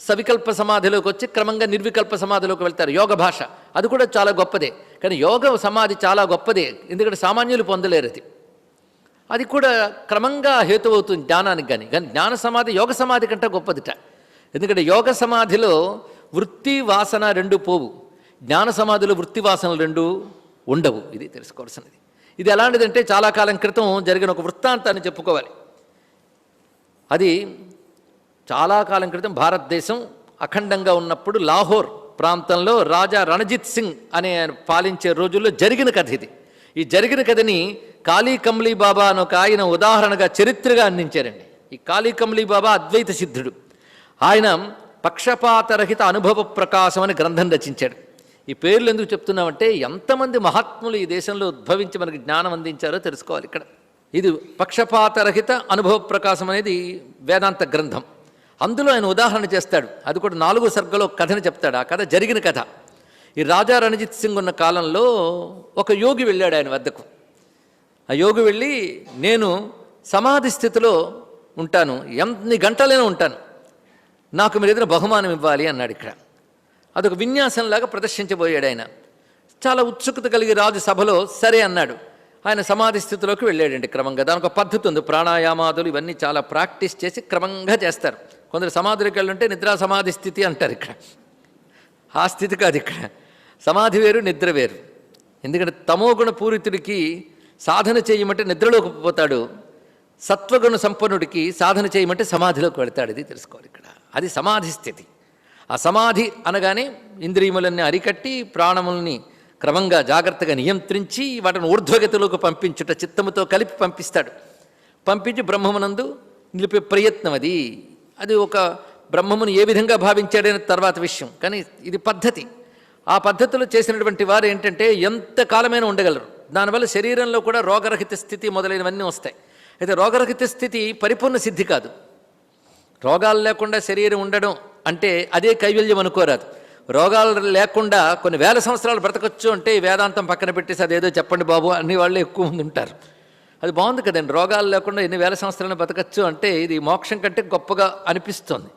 సవికల్ప సమాధిలోకి వచ్చి క్రమంగా నిర్వికల్ప సమాధిలోకి వెళ్తారు. యోగ భాష అది కూడా చాలా గొప్పదే. కానీ యోగ సమాధి చాలా గొప్పదే, ఎందుకంటే సామాన్యులు పొందలేరు అది. అది కూడా క్రమంగా హేతు అవుతుంది జ్ఞానానికి. కానీ జ్ఞాన సమాధి యోగ సమాధి కంటే గొప్పదిట. ఎందుకంటే యోగ సమాధిలో వృత్తి వాసన రెండు పోవు, జ్ఞాన సమాధిలో వృత్తి వాసనలు రెండు ఉండవు. ఇది తెలుసుకోవాల్సినది. ఇది ఎలాంటిదంటే చాలా కాలం క్రితం జరిగిన ఒక వృత్తాంతాన్ని చెప్పుకోవాలి. అది చాలా కాలం క్రితం భారతదేశం అఖండంగా ఉన్నప్పుడు లాహోర్ ప్రాంతంలో రాజా రణజిత్ సింగ్ అనే పాలించే రోజుల్లో జరిగిన కథ ఇది. ఈ జరిగిన కథని కాళీ కమ్లీ బాబా అని ఒక ఆయన ఉదాహరణగా చరిత్రగా అందించారండి. ఈ కాళీ కమ్లీ బాబా అద్వైత సిద్ధుడు. ఆయన పక్షపాతరహిత అనుభవ ప్రకాశం అని గ్రంథం రచించాడు. ఈ పేర్లు ఎందుకు చెప్తున్నామంటే ఎంతమంది మహాత్ములు ఈ దేశంలో ఉద్భవించి మనకి జ్ఞానం అందించారో తెలుసుకోవాలి. ఇక్కడ ఇది పక్షపాతరహిత అనుభవ ప్రకాశం అనేది వేదాంత గ్రంథం. అందులో ఆయన ఉదాహరణ చేస్తాడు. అది కూడా 4వ సర్గలో కథని చెప్తాడు. ఆ కథ జరిగిన కథ. ఈ రాజా రణజిత్ సింగ్ ఉన్న కాలంలో ఒక యోగి వెళ్ళాడు ఆయన వద్దకు. ఆ యోగి వెళ్ళి, నేను సమాధి స్థితిలో ఉంటాను, ఎన్ని గంటలైనా ఉంటాను, నాకు మీరు ఏదైనా బహుమానం ఇవ్వాలి అన్నాడు. ఇక్కడ అదొక విన్యాసంలాగా ప్రదర్శించబోయాడు ఆయన. చాలా ఉత్సుకత కలిగి రాజు సభలో సరే అన్నాడు. ఆయన సమాధి స్థితిలోకి వెళ్ళాడండి క్రమంగా. దానికి ఒక పద్ధతి ఉంది, ప్రాణాయామాదులు ఇవన్నీ చాలా ప్రాక్టీస్ చేసి క్రమంగా చేస్తారు. కొందరు సమాధిలోకి వెళ్ళుంటే నిద్రా సమాధి స్థితి అంటారు. ఇక్కడ ఆ స్థితి కాదు, ఇక్కడ సమాధి వేరు నిద్ర వేరు. ఎందుకంటే తమోగుణ పూరితుడికి సాధన చేయమంటే నిద్రలోకి పోతాడు, సత్వగుణ సంపన్నుడికి సాధన చేయమంటే సమాధిలోకి వెళ్తాడు. ఇది తెలుసుకోవాలి ఇక్కడ. అది సమాధి స్థితి. ఆ సమాధి అనగానే ఇంద్రియములన్నీ అరికట్టి ప్రాణముల్ని క్రమంగా జాగ్రత్తగా నియంత్రించి వాటిని ఊర్ధ్వగతిలోకి పంపించుట, చిత్తముతో కలిపి పంపిస్తాడు. పంపించి బ్రహ్మమునందు నిలిపే ప్రయత్నం అది. అది ఒక బ్రహ్మమును ఏ విధంగా భావించాడనే తర్వాత విషయం. కానీ ఇది పద్ధతి. ఆ పద్ధతిలో చేసినటువంటి వారు ఏంటంటే ఎంతకాలమైనా ఉండగలరు. దానివల్ల శరీరంలో కూడా రోగరహిత స్థితి మొదలైనవన్నీ వస్తాయి. అయితే రోగరహిత స్థితి పరిపూర్ణ సిద్ధి కాదు. రోగాలు లేకుండా శరీరం ఉండడం అంటే అదే కైవల్యం అనుకోరాదు. రోగాలు లేకుండా కొన్ని వేల సంవత్సరాలు బ్రతకొచ్చు అంటే ఈ వేదాంతం పక్కన పెట్టేసి అదేదో చెప్పండి బాబు అన్ని వాళ్ళు ఎక్కువ మంది ఉంటారు. అది బాగుంది కదండి, రోగాలు లేకుండా ఎన్ని వేల సంవత్సరాలను బ్రతకచ్చు అంటే ఇది మోక్షం కంటే గొప్పగా అనిపిస్తుంది.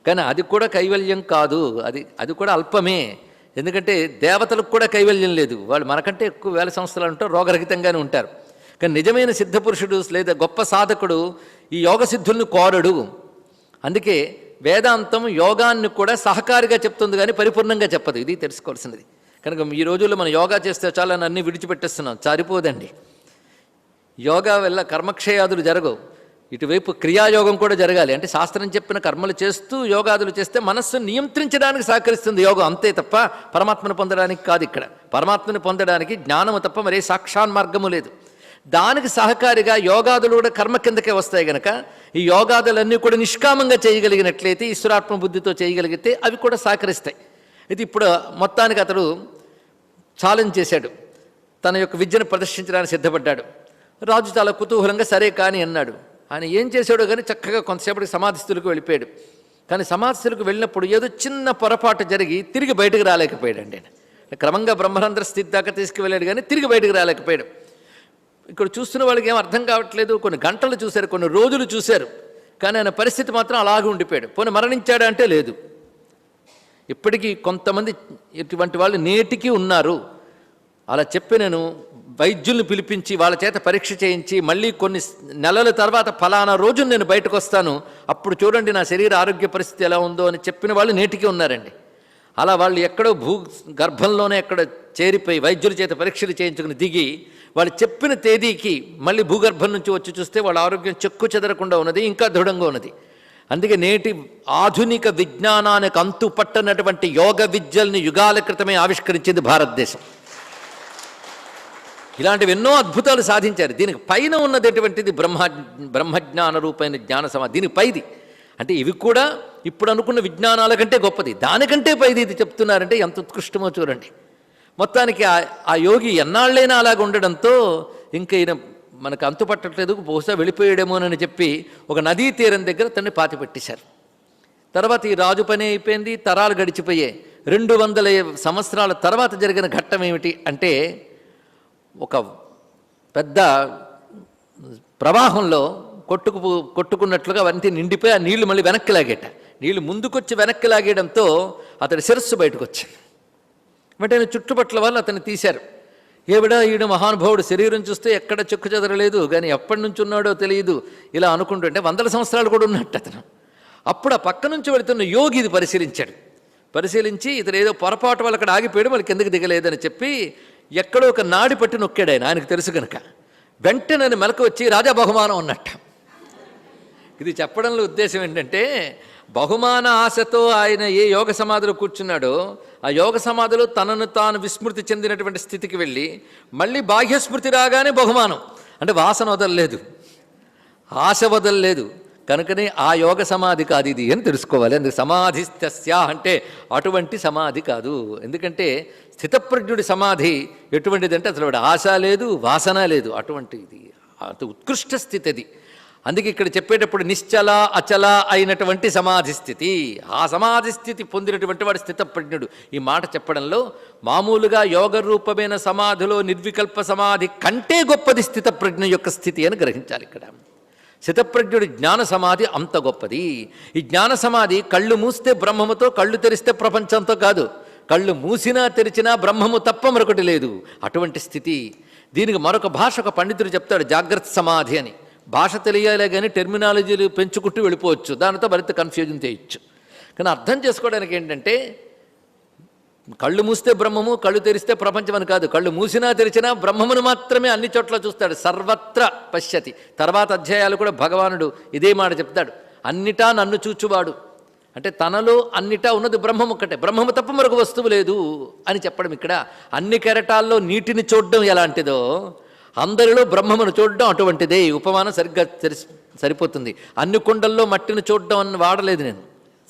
కానీ అది కూడా కైవల్యం కాదు, అది కూడా అల్పమే. ఎందుకంటే దేవతలకు కూడా కైవల్యం లేదు, వాళ్ళు మనకంటే ఎక్కువ వేల సంవత్సరాలు ఉంటారు, రోగరహితంగానే ఉంటారు. కానీ నిజమైన సిద్ధపురుషుడు లేదా గొప్ప సాధకుడు ఈ యోగ సిద్ధుల్ని కోరడు. అందుకే వేదాంతం యోగాన్ని కూడా సహకారిగా చెప్తుంది కానీ పరిపూర్ణంగా చెప్పదు. ఇది తెలుసుకోవాల్సినది. కనుక ఈ రోజుల్లో మనం యోగా చేస్తే చాలా అన్నీ విడిచిపెట్టేస్తున్నాం, సరిపోదండి. యోగా వల్ల కర్మక్షయాదులు జరగవు, ఇటువైపు క్రియాయోగం కూడా జరగాలి. అంటే శాస్త్రం చెప్పిన కర్మలు చేస్తూ యోగాదులు చేస్తే మనస్సు నియంత్రించడానికి సహకరిస్తుంది యోగం, అంతే తప్ప పరమాత్మను పొందడానికి కాదు. ఇక్కడ పరమాత్మను పొందడానికి జ్ఞానము తప్ప మరే సాక్షాన్ మార్గము లేదు. దానికి సహకారిగా యోగాదులు కూడా కర్మ కిందకే వస్తాయి కనుక ఈ యోగాదులన్నీ కూడా నిష్కామంగా చేయగలిగినట్లయితే, ఈశ్వరాత్మ బుద్ధితో చేయగలిగితే అవి కూడా సహకరిస్తాయి. అయితే ఇప్పుడు మొత్తానికి అతడు ఛాలెంజ్ చేశాడు, తన యొక్క విద్యను ప్రదర్శించడానికి సిద్ధపడ్డాడు. రాజు చాలా కుతూహలంగా సరే కానీ అన్నాడు. ఆయన ఏం చేశాడో కానీ చక్కగా కొంతసేపటికి సమాధిస్థులకు వెళ్ళిపోయాడు. కానీ సమాధిస్థులకు వెళ్ళినప్పుడు ఏదో చిన్న పొరపాటు జరిగి తిరిగి బయటకు రాలేకపోయాడండి. ఆయన క్రమంగా బ్రహ్మరంధ్ర స్థితి దాకా తీసుకువెళ్ళాడు కానీ తిరిగి బయటకు రాలేకపోయాడు. ఇక్కడ చూస్తున్న వాళ్ళకి ఏం అర్థం కావట్లేదు. కొన్ని గంటలు చూశారు, కొన్ని రోజులు చూశారు, కానీ ఆయన పరిస్థితి మాత్రం అలాగే ఉండిపోయాడు. పోనీ మరణించాడా అంటే లేదు. ఇప్పటికీ కొంతమంది ఇటువంటి వాళ్ళు నేటికి ఉన్నారు. అలా చెప్పి నేను వైద్యుల్ని పిలిపించి వాళ్ళ చేత పరీక్ష చేయించి మళ్ళీ కొన్ని నెలల తర్వాత ఫలానా రోజు నేను బయటకు వస్తాను, అప్పుడు చూడండి నా శరీర ఆరోగ్య పరిస్థితి ఎలా ఉందో అని చెప్పిన వాళ్ళు నేటికి ఉన్నారండి. అలా వాళ్ళు ఎక్కడో గర్భంలోనే ఎక్కడ చేరిపోయి వైద్యుల చేత పరీక్షలు చేయించుకుని దిగి వాళ్ళు చెప్పిన తేదీకి మళ్ళీ భూగర్భం నుంచి వచ్చి చూస్తే వాళ్ళ ఆరోగ్యం చెక్కు చెదరకుండా ఉన్నది, ఇంకా దృఢంగా ఉన్నది. అందుకే నేటి ఆధునిక విజ్ఞానానికి అంతు పట్టనటువంటి యోగ విద్యల్ని యుగాల క్రితమే ఆవిష్కరించింది భారతదేశం. ఇలాంటివి ఎన్నో అద్భుతాలు సాధించారు. దీనికి పైన ఉన్నటువంటిది బ్రహ్మజ్ఞాన రూపమైన జ్ఞాన సమాధి, దీనికి పైది. అంటే ఇవి కూడా ఇప్పుడు అనుకున్న విజ్ఞానాల కంటే గొప్పది, దానికంటే పైది ఇది చెప్తున్నారంటే ఎంత ఉత్కృష్టమో చూడండి. మొత్తానికి ఆ యోగి ఎన్నాళ్ళైనా అలాగ ఉండడంతో ఇంకా ఈయన మనకు అంతుపట్టట్లేదు, బహుశా వెళ్ళిపోయాడేమోనని చెప్పి ఒక నదీ తీరం దగ్గర తన్ని పాతి పెట్టేశారు. తర్వాత ఈ రాజు పని అయిపోయింది, తరాలు గడిచిపోయాయి. 200 సంవత్సరాల తర్వాత జరిగిన ఘట్టం ఏమిటి అంటే, ఒక పెద్ద ప్రవాహంలో కొట్టుకున్నట్లుగా అవన్నీ నిండిపోయి ఆ నీళ్లు మళ్ళీ వెనక్కి లాగేట. నీళ్లు ముందుకొచ్చి వెనక్కి లాగేయడంతో అతడి శిరస్సు బయటకు వచ్చింది. వెంటనే చుట్టుపట్ల వాళ్ళు అతన్ని తీశారు. ఈడు మహానుభావుడు, శరీరం చూస్తే ఎక్కడ చెక్కు చెదరలేదు, కానీ ఎప్పటి నుంచి ఉన్నాడో తెలియదు, ఇలా అనుకుంటుంటే 100 సంవత్సరాలు కూడా ఉన్నట్టు అతను. అప్పుడు ఆ పక్క నుంచి వెళుతున్న యోగి ఇది పరిశీలించి ఇతను ఏదో పొరపాటు వాళ్ళు అక్కడ ఆగిపోయాడు, వాళ్ళు కిందకి దిగలేదని చెప్పి ఎక్కడో ఒక నాడి పట్టి నొక్కాడు ఆయనకు తెలుసు కనుక. వెంటనే మెలకు వచ్చి రాజా బహుమానం అన్నట్ట. ఇది చెప్పడంలో ఉద్దేశం ఏంటంటే, బహుమాన ఆశతో ఆయన ఏ యోగ సమాధిలో కూర్చున్నాడో ఆ యోగ సమాధిలో తనను తాను విస్మృతి చెందినటువంటి స్థితికి వెళ్ళి మళ్ళీ బాహ్యస్మృతి రాగానే బహుమానం. అంటే వాసన వదలలేదు, ఆశ వదలలేదు, కనుకనే ఆ యోగ సమాధి కాదు ఇది అని తెలుసుకోవాలి. అందుకు సమాధిస్తస్య అంటే అటువంటి సమాధి కాదు. ఎందుకంటే స్థితప్రజ్ఞుడి సమాధి ఎటువంటిది అంటే అసలు ఆశ లేదు, వాసన లేదు, అటువంటిది అంత ఉత్కృష్ట స్థితి అది. అందుకే ఇక్కడ చెప్పేటప్పుడు నిశ్చల అచల అయినటువంటి సమాధి స్థితి, ఆ సమాధి స్థితి పొందినటువంటి వాడు స్థితప్రజ్ఞుడు. ఈ మాట చెప్పడంలో మామూలుగా యోగ రూపమైన సమాధిలో నిర్వికల్ప సమాధి కంటే గొప్పది స్థితప్రజ్ఞ యొక్క స్థితి అని గ్రహించాలి. ఇక్కడ స్థితప్రజ్ఞుడి జ్ఞాన సమాధి అంత గొప్పది. ఈ జ్ఞాన సమాధి కళ్ళు మూస్తే బ్రహ్మముతో, కళ్ళు తెరిస్తే ప్రపంచంతో కాదు. కళ్ళు మూసినా తెరిచినా బ్రహ్మము తప్ప మరొకటి లేదు, అటువంటి స్థితి. దీనికి మరొక భాష ఒక పండితుడు చెప్తాడు, జాగ్రత్త సమాధి అని. భాష తెలియాలే కానీ టెర్మినాలజీలు పెంచుకుంటూ వెళ్ళిపోవచ్చు, దానితో మరింత కన్ఫ్యూజన్ చేయొచ్చు. కానీ అర్థం చేసుకోవడానికి ఏంటంటే, కళ్ళు మూస్తే బ్రహ్మము, కళ్ళు తెరిస్తే ప్రపంచం అని కాదు. కళ్ళు మూసినా తెరిచినా బ్రహ్మమును మాత్రమే అన్ని చోట్ల చూస్తాడు, సర్వత్ర పశ్యతి. తర్వాత అధ్యాయాలు కూడా భగవానుడు ఇదే మాట చెప్తాడు, అన్నిటా నన్ను చూచువాడు. అంటే తనలో అన్నిటా ఉన్నది బ్రహ్మం ఒక్కటే, బ్రహ్మము తప్ప మరొక వస్తువు లేదు అని చెప్పడం. ఇక్కడ అన్ని కెరటాల్లో నీటిని చూడడం ఎలాంటిదో అందరిలో బ్రహ్మమును చూడడం అటువంటిదే. ఉపమానం సరిగ్గా సరిపోతుంది. అన్ని కుండల్లో మట్టిని చూడడం అని వాడలేదు నేను,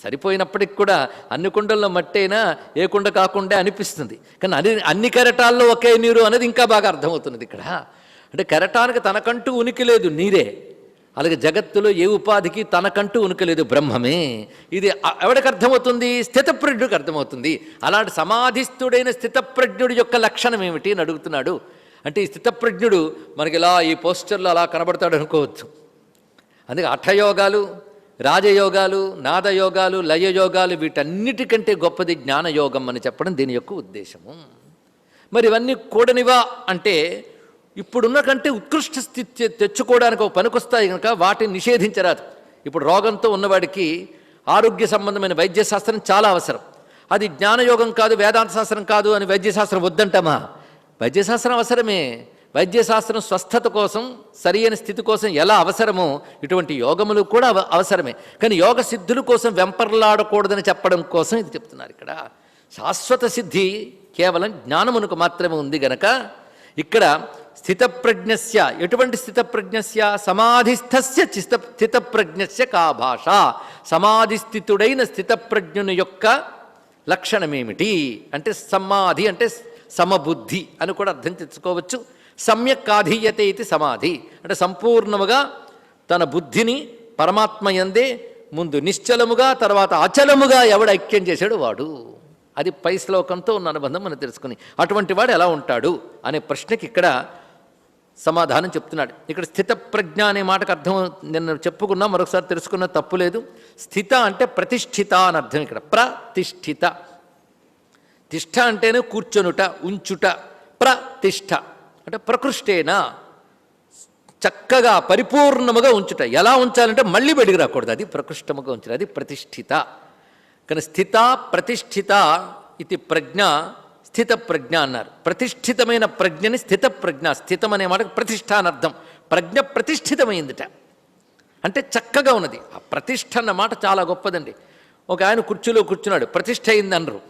సరిపోయినప్పటికి కూడా అన్ని కుండల్లో మట్టి అయినా ఏ కుండ కాకుండా అనిపిస్తుంది. కానీ అన్ని కెరటాల్లో ఒకే నీరు అనేది ఇంకా బాగా అర్థమవుతున్నది ఇక్కడ. అంటే కెరటానికి తనకంటూ ఉనికి లేదు, నీరే. అలాగే జగత్తులో ఏ ఉపాధికి తనకంటూ ఉనికి లేదు, బ్రహ్మమే. ఇది ఎవడికి అర్థమవుతుంది? స్థితప్రజ్ఞుడికి అర్థమవుతుంది. అలాంటి సమాధిస్థుడైన స్థితప్రజ్ఞుడి యొక్క లక్షణం ఏమిటి అని అడుగుతున్నాడు. అంటే ఈ స్థితప్రజ్ఞుడు మనకి ఇలా ఈ పోస్టర్లో అలా కనబడతాడు అనుకోవచ్చు. అందుకే హఠయోగాలు, రాజయోగాలు, నాదయోగాలు, లయయోగాలు వీటన్నిటికంటే గొప్పది జ్ఞానయోగం అని చెప్పడం దీని యొక్క ఉద్దేశము. మరి ఇవన్నీ కూడనివా అంటే ఇప్పుడున్న కంటే ఉత్కృష్ట స్థితి తెచ్చుకోవడానికి ఒక పనికొస్తాయి కనుక వాటిని నిషేధించరాదు. ఇప్పుడు రోగంతో ఉన్నవాడికి ఆరోగ్య సంబంధమైన వైద్యశాస్త్రం చాలా అవసరం. అది జ్ఞానయోగం కాదు, వేదాంత శాస్త్రం కాదు అని వైద్యశాస్త్రం వద్దంటామా? వైద్యశాస్త్రం అవసరమే. వైద్యశాస్త్రం స్వస్థత కోసం, సరి అయిన స్థితి కోసం ఎలా అవసరమో ఇటువంటి యోగములు కూడా అవసరమే. కానీ యోగ సిద్ధుల కోసం వెంపర్లాడకూడదని చెప్పడం కోసం ఇది చెప్తున్నారు ఇక్కడ. శాశ్వత సిద్ధి కేవలం జ్ఞానమునకు మాత్రమే ఉంది గనక ఇక్కడ స్థితప్రజ్ఞస్య, ఎటువంటి స్థితప్రజ్ఞస్య? సమాధిస్థస్య స్థితప్రజ్ఞస్య కా భాష. సమాధిస్థితుడైన స్థితప్రజ్ఞుని యొక్క లక్షణమేమిటి అంటే సమాధి అంటే సమబుద్ధి అని కూడా అర్థం తెచ్చుకోవచ్చు. సమ్యక్ ఆధీయతే ఇది సమాధి అంటే సంపూర్ణముగా తన బుద్ధిని పరమాత్మ యందే ముందు నిశ్చలముగా తర్వాత అచలముగా ఎవడు ఐక్యం చేశాడు వాడు. అది పై శ్లోకంతో ఉన్న అనుబంధం మనం తెలుసుకుని అటువంటి వాడు ఎలా ఉంటాడు అనే ప్రశ్నకి ఇక్కడ సమాధానం చెప్తున్నాడు. ఇక్కడ స్థితప్రజ్ఞ అనే మాటకు అర్థం నిన్న చెప్పుకున్నా, మరొకసారి తెలుసుకున్న తప్పు లేదు. స్థిత అంటే ప్రతిష్ఠిత అని అర్థం. ఇక్కడ ప్రతిష్ఠిత, తిష్ఠ అంటేనే కూర్చొనుట, ఉంచుట. ప్రతిష్ఠ అంటే ప్రకృష్టేనా, చక్కగా పరిపూర్ణముగా ఉంచుట. ఎలా ఉంచాలంటే మళ్ళీ బయటికి రాకూడదు, అది ప్రకృష్టముగా ఉంచుట, అది ప్రతిష్ఠిత. కానీ స్థిత ప్రతిష్ఠిత ఇది ప్రజ్ఞ, స్థిత ప్రజ్ఞ అన్నారు. ప్రతిష్ఠితమైన ప్రజ్ఞని స్థిత ప్రజ్ఞ. స్థితం అనే మాటకు ప్రతిష్ఠ అని అర్థం. ప్రజ్ఞ ప్రతిష్ఠితమైందిట అంటే చక్కగా ఉన్నది. ఆ ప్రతిష్ఠ అన్న మాట చాలా గొప్పదండి. ఒక ఆయన కుర్చీలో కూర్చున్నాడు, ప్రతిష్ఠ అయింది అనరు,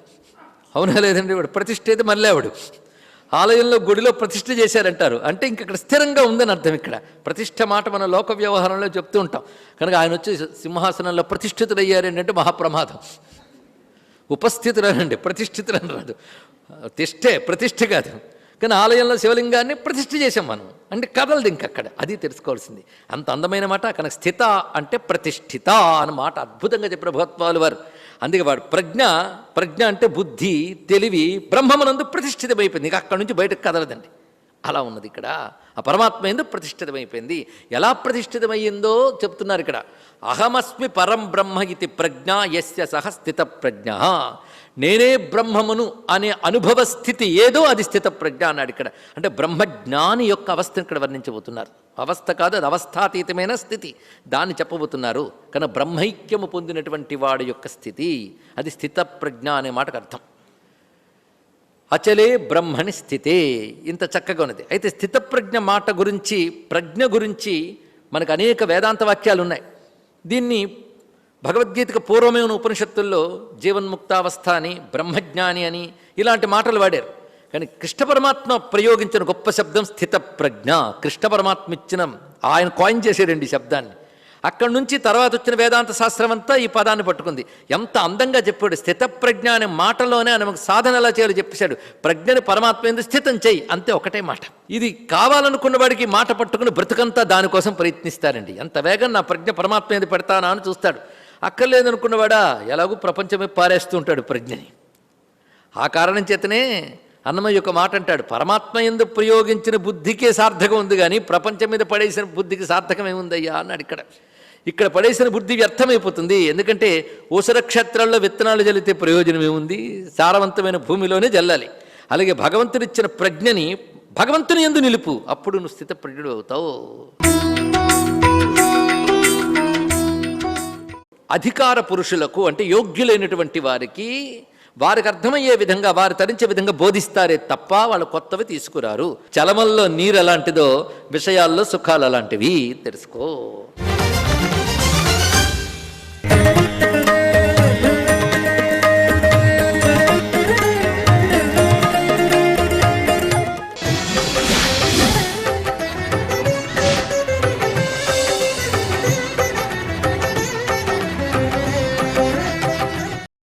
అవునా లేదండి? వాడు ప్రతిష్ఠ అయితే మళ్ళీ ఆవిడు ఆలయంలో గుడిలో ప్రతిష్ఠ చేశారంటారు. అంటే ఇంక ఇక్కడ స్థిరంగా ఉందని అర్థం. ఇక్కడ ప్రతిష్ఠ మాట మన లోక వ్యవహారంలో చెప్తూ ఉంటాం. కనుక ఆయన వచ్చి సింహాసనంలో ప్రతిష్ఠితులయ్యారండి అంటే మహాప్రమాదం. ఉపస్థితులనండి, ప్రతిష్ఠితులని రాదు. తిష్టే, ప్రతిష్ఠ కాదు. కానీ ఆలయంలో శివలింగాన్ని ప్రతిష్ఠ చేసాం మనం అంటే కదలదు ఇంకక్కడ. అది తెలుసుకోవాల్సింది. అంత అందమైన మాట. కనుక స్థిత అంటే ప్రతిష్ఠిత అన్న మాట అద్భుతంగా చెప్పిన భగవత్పాదులు వారు. అందుకే వాడు ప్రజ్ఞ అంటే బుద్ధి, తెలివి బ్రహ్మమునందు ప్రతిష్ఠితమైపోయింది. ఇక అక్కడి నుంచి బయటకు కదలదండి. అలా ఉన్నది ఇక్కడ. ఆ పరమాత్మ ఎందు ప్రతిష్ఠితమైపోయింది. ఎలా ప్రతిష్ఠితమయ్యిందో చెప్తున్నారు ఇక్కడ. అహమస్మి పరం బ్రహ్మ ఇది ప్రజ్ఞ యస్య సహ స్థిత ప్రజ్ఞ. నేనే బ్రహ్మమును అనే అనుభవ స్థితి ఏదో అది స్థిత ప్రజ్ఞ అన్నాడు ఇక్కడ. అంటే బ్రహ్మజ్ఞాని యొక్క అవస్థను ఇక్కడ వర్ణించబోతున్నారు. అవస్థ కాదు, అది అవస్థాతీతమైన స్థితి, దాన్ని చెప్పబోతున్నారు. కానీ బ్రహ్మైక్యము పొందినటువంటి వాడి యొక్క స్థితి అది స్థిత ప్రజ్ఞ అనే మాటకు అర్థం. అచలే బ్రహ్మని స్థితే, ఇంత చక్కగా ఉన్నది. అయితే స్థితప్రజ్ఞ మాట గురించి, ప్రజ్ఞ గురించి మనకు అనేక వేదాంత వాక్యాలు ఉన్నాయి. దీన్ని భగవద్గీతకు పూర్వమే ఉన్న ఉపనిషత్తుల్లో జీవన్ముక్తావస్థ అని, బ్రహ్మజ్ఞాని అని ఇలాంటి మాటలు వాడారు. కానీ కృష్ణ పరమాత్మ ప్రయోగించిన గొప్ప శబ్దం స్థిత ప్రజ్ఞ. కృష్ణ పరమాత్మ ఇచ్చిన, ఆయన కాయిన్ చేశాడండి ఈ శబ్దాన్ని. అక్కడి నుంచి తర్వాత వచ్చిన వేదాంత శాస్త్రం అంతా ఈ పదాన్ని పట్టుకుంది. ఎంత అందంగా చెప్పాడు. స్థితప్రజ్ఞ అనే మాటలోనే ఆయన మనకు సాధన ఎలా చేయాలో చెప్పేశాడు. ప్రజ్ఞని పరమాత్మ ఎందు స్థితం చేయి, అంతే, ఒకటే మాట. ఇది కావాలనుకున్న వాడికి మాట పట్టుకుని బ్రతుకంతా దానికోసం ప్రయత్నిస్తారండి. ఎంత వేగం నా ప్రజ్ఞ పరమాత్మ ఎందు పెడతానా అని చూస్తాడు. అక్కర్లేదనుకున్నవాడా ఎలాగూ ప్రపంచమే పారేస్తూ ఉంటాడు ప్రజ్ఞని. ఆ కారణం చేతనే అన్నమయ్య యొక్క మాట అంటాడు, పరమాత్మ యందు ప్రయోగించిన బుద్ధికే సార్థకం ఉంది కానీ ప్రపంచం మీద పడేసిన బుద్ధికి సార్థకం ఏముందయ్యా అన్నాడు. ఇక్కడ పడేసిన బుద్ధి వ్యర్థమైపోతుంది. ఎందుకంటే ఊసర క్షేత్రాల్లో విత్తనాలు జల్లితే ప్రయోజనం ఏముంది? సారవంతమైన భూమిలోనే జల్లాలి. అలాగే భగవంతుడిచ్చిన ప్రజ్ఞని భగవంతుని యందు నిలుపు, అప్పుడు నువ్వు స్థిత ప్రజ్ఞుడు అవుతావు. అధికార పురుషులకు అంటే యోగ్యులైనటువంటి వారికి అర్థమయ్యే విధంగా, వారు తరించే విధంగా బోధిస్తారే తప్ప వాళ్ళు కొత్తవి తీసుకురారు. చలమల్లో నీరు ఎలాంటిదో విషయాల్లో సుఖాలు అలాంటివి తెలుసుకో.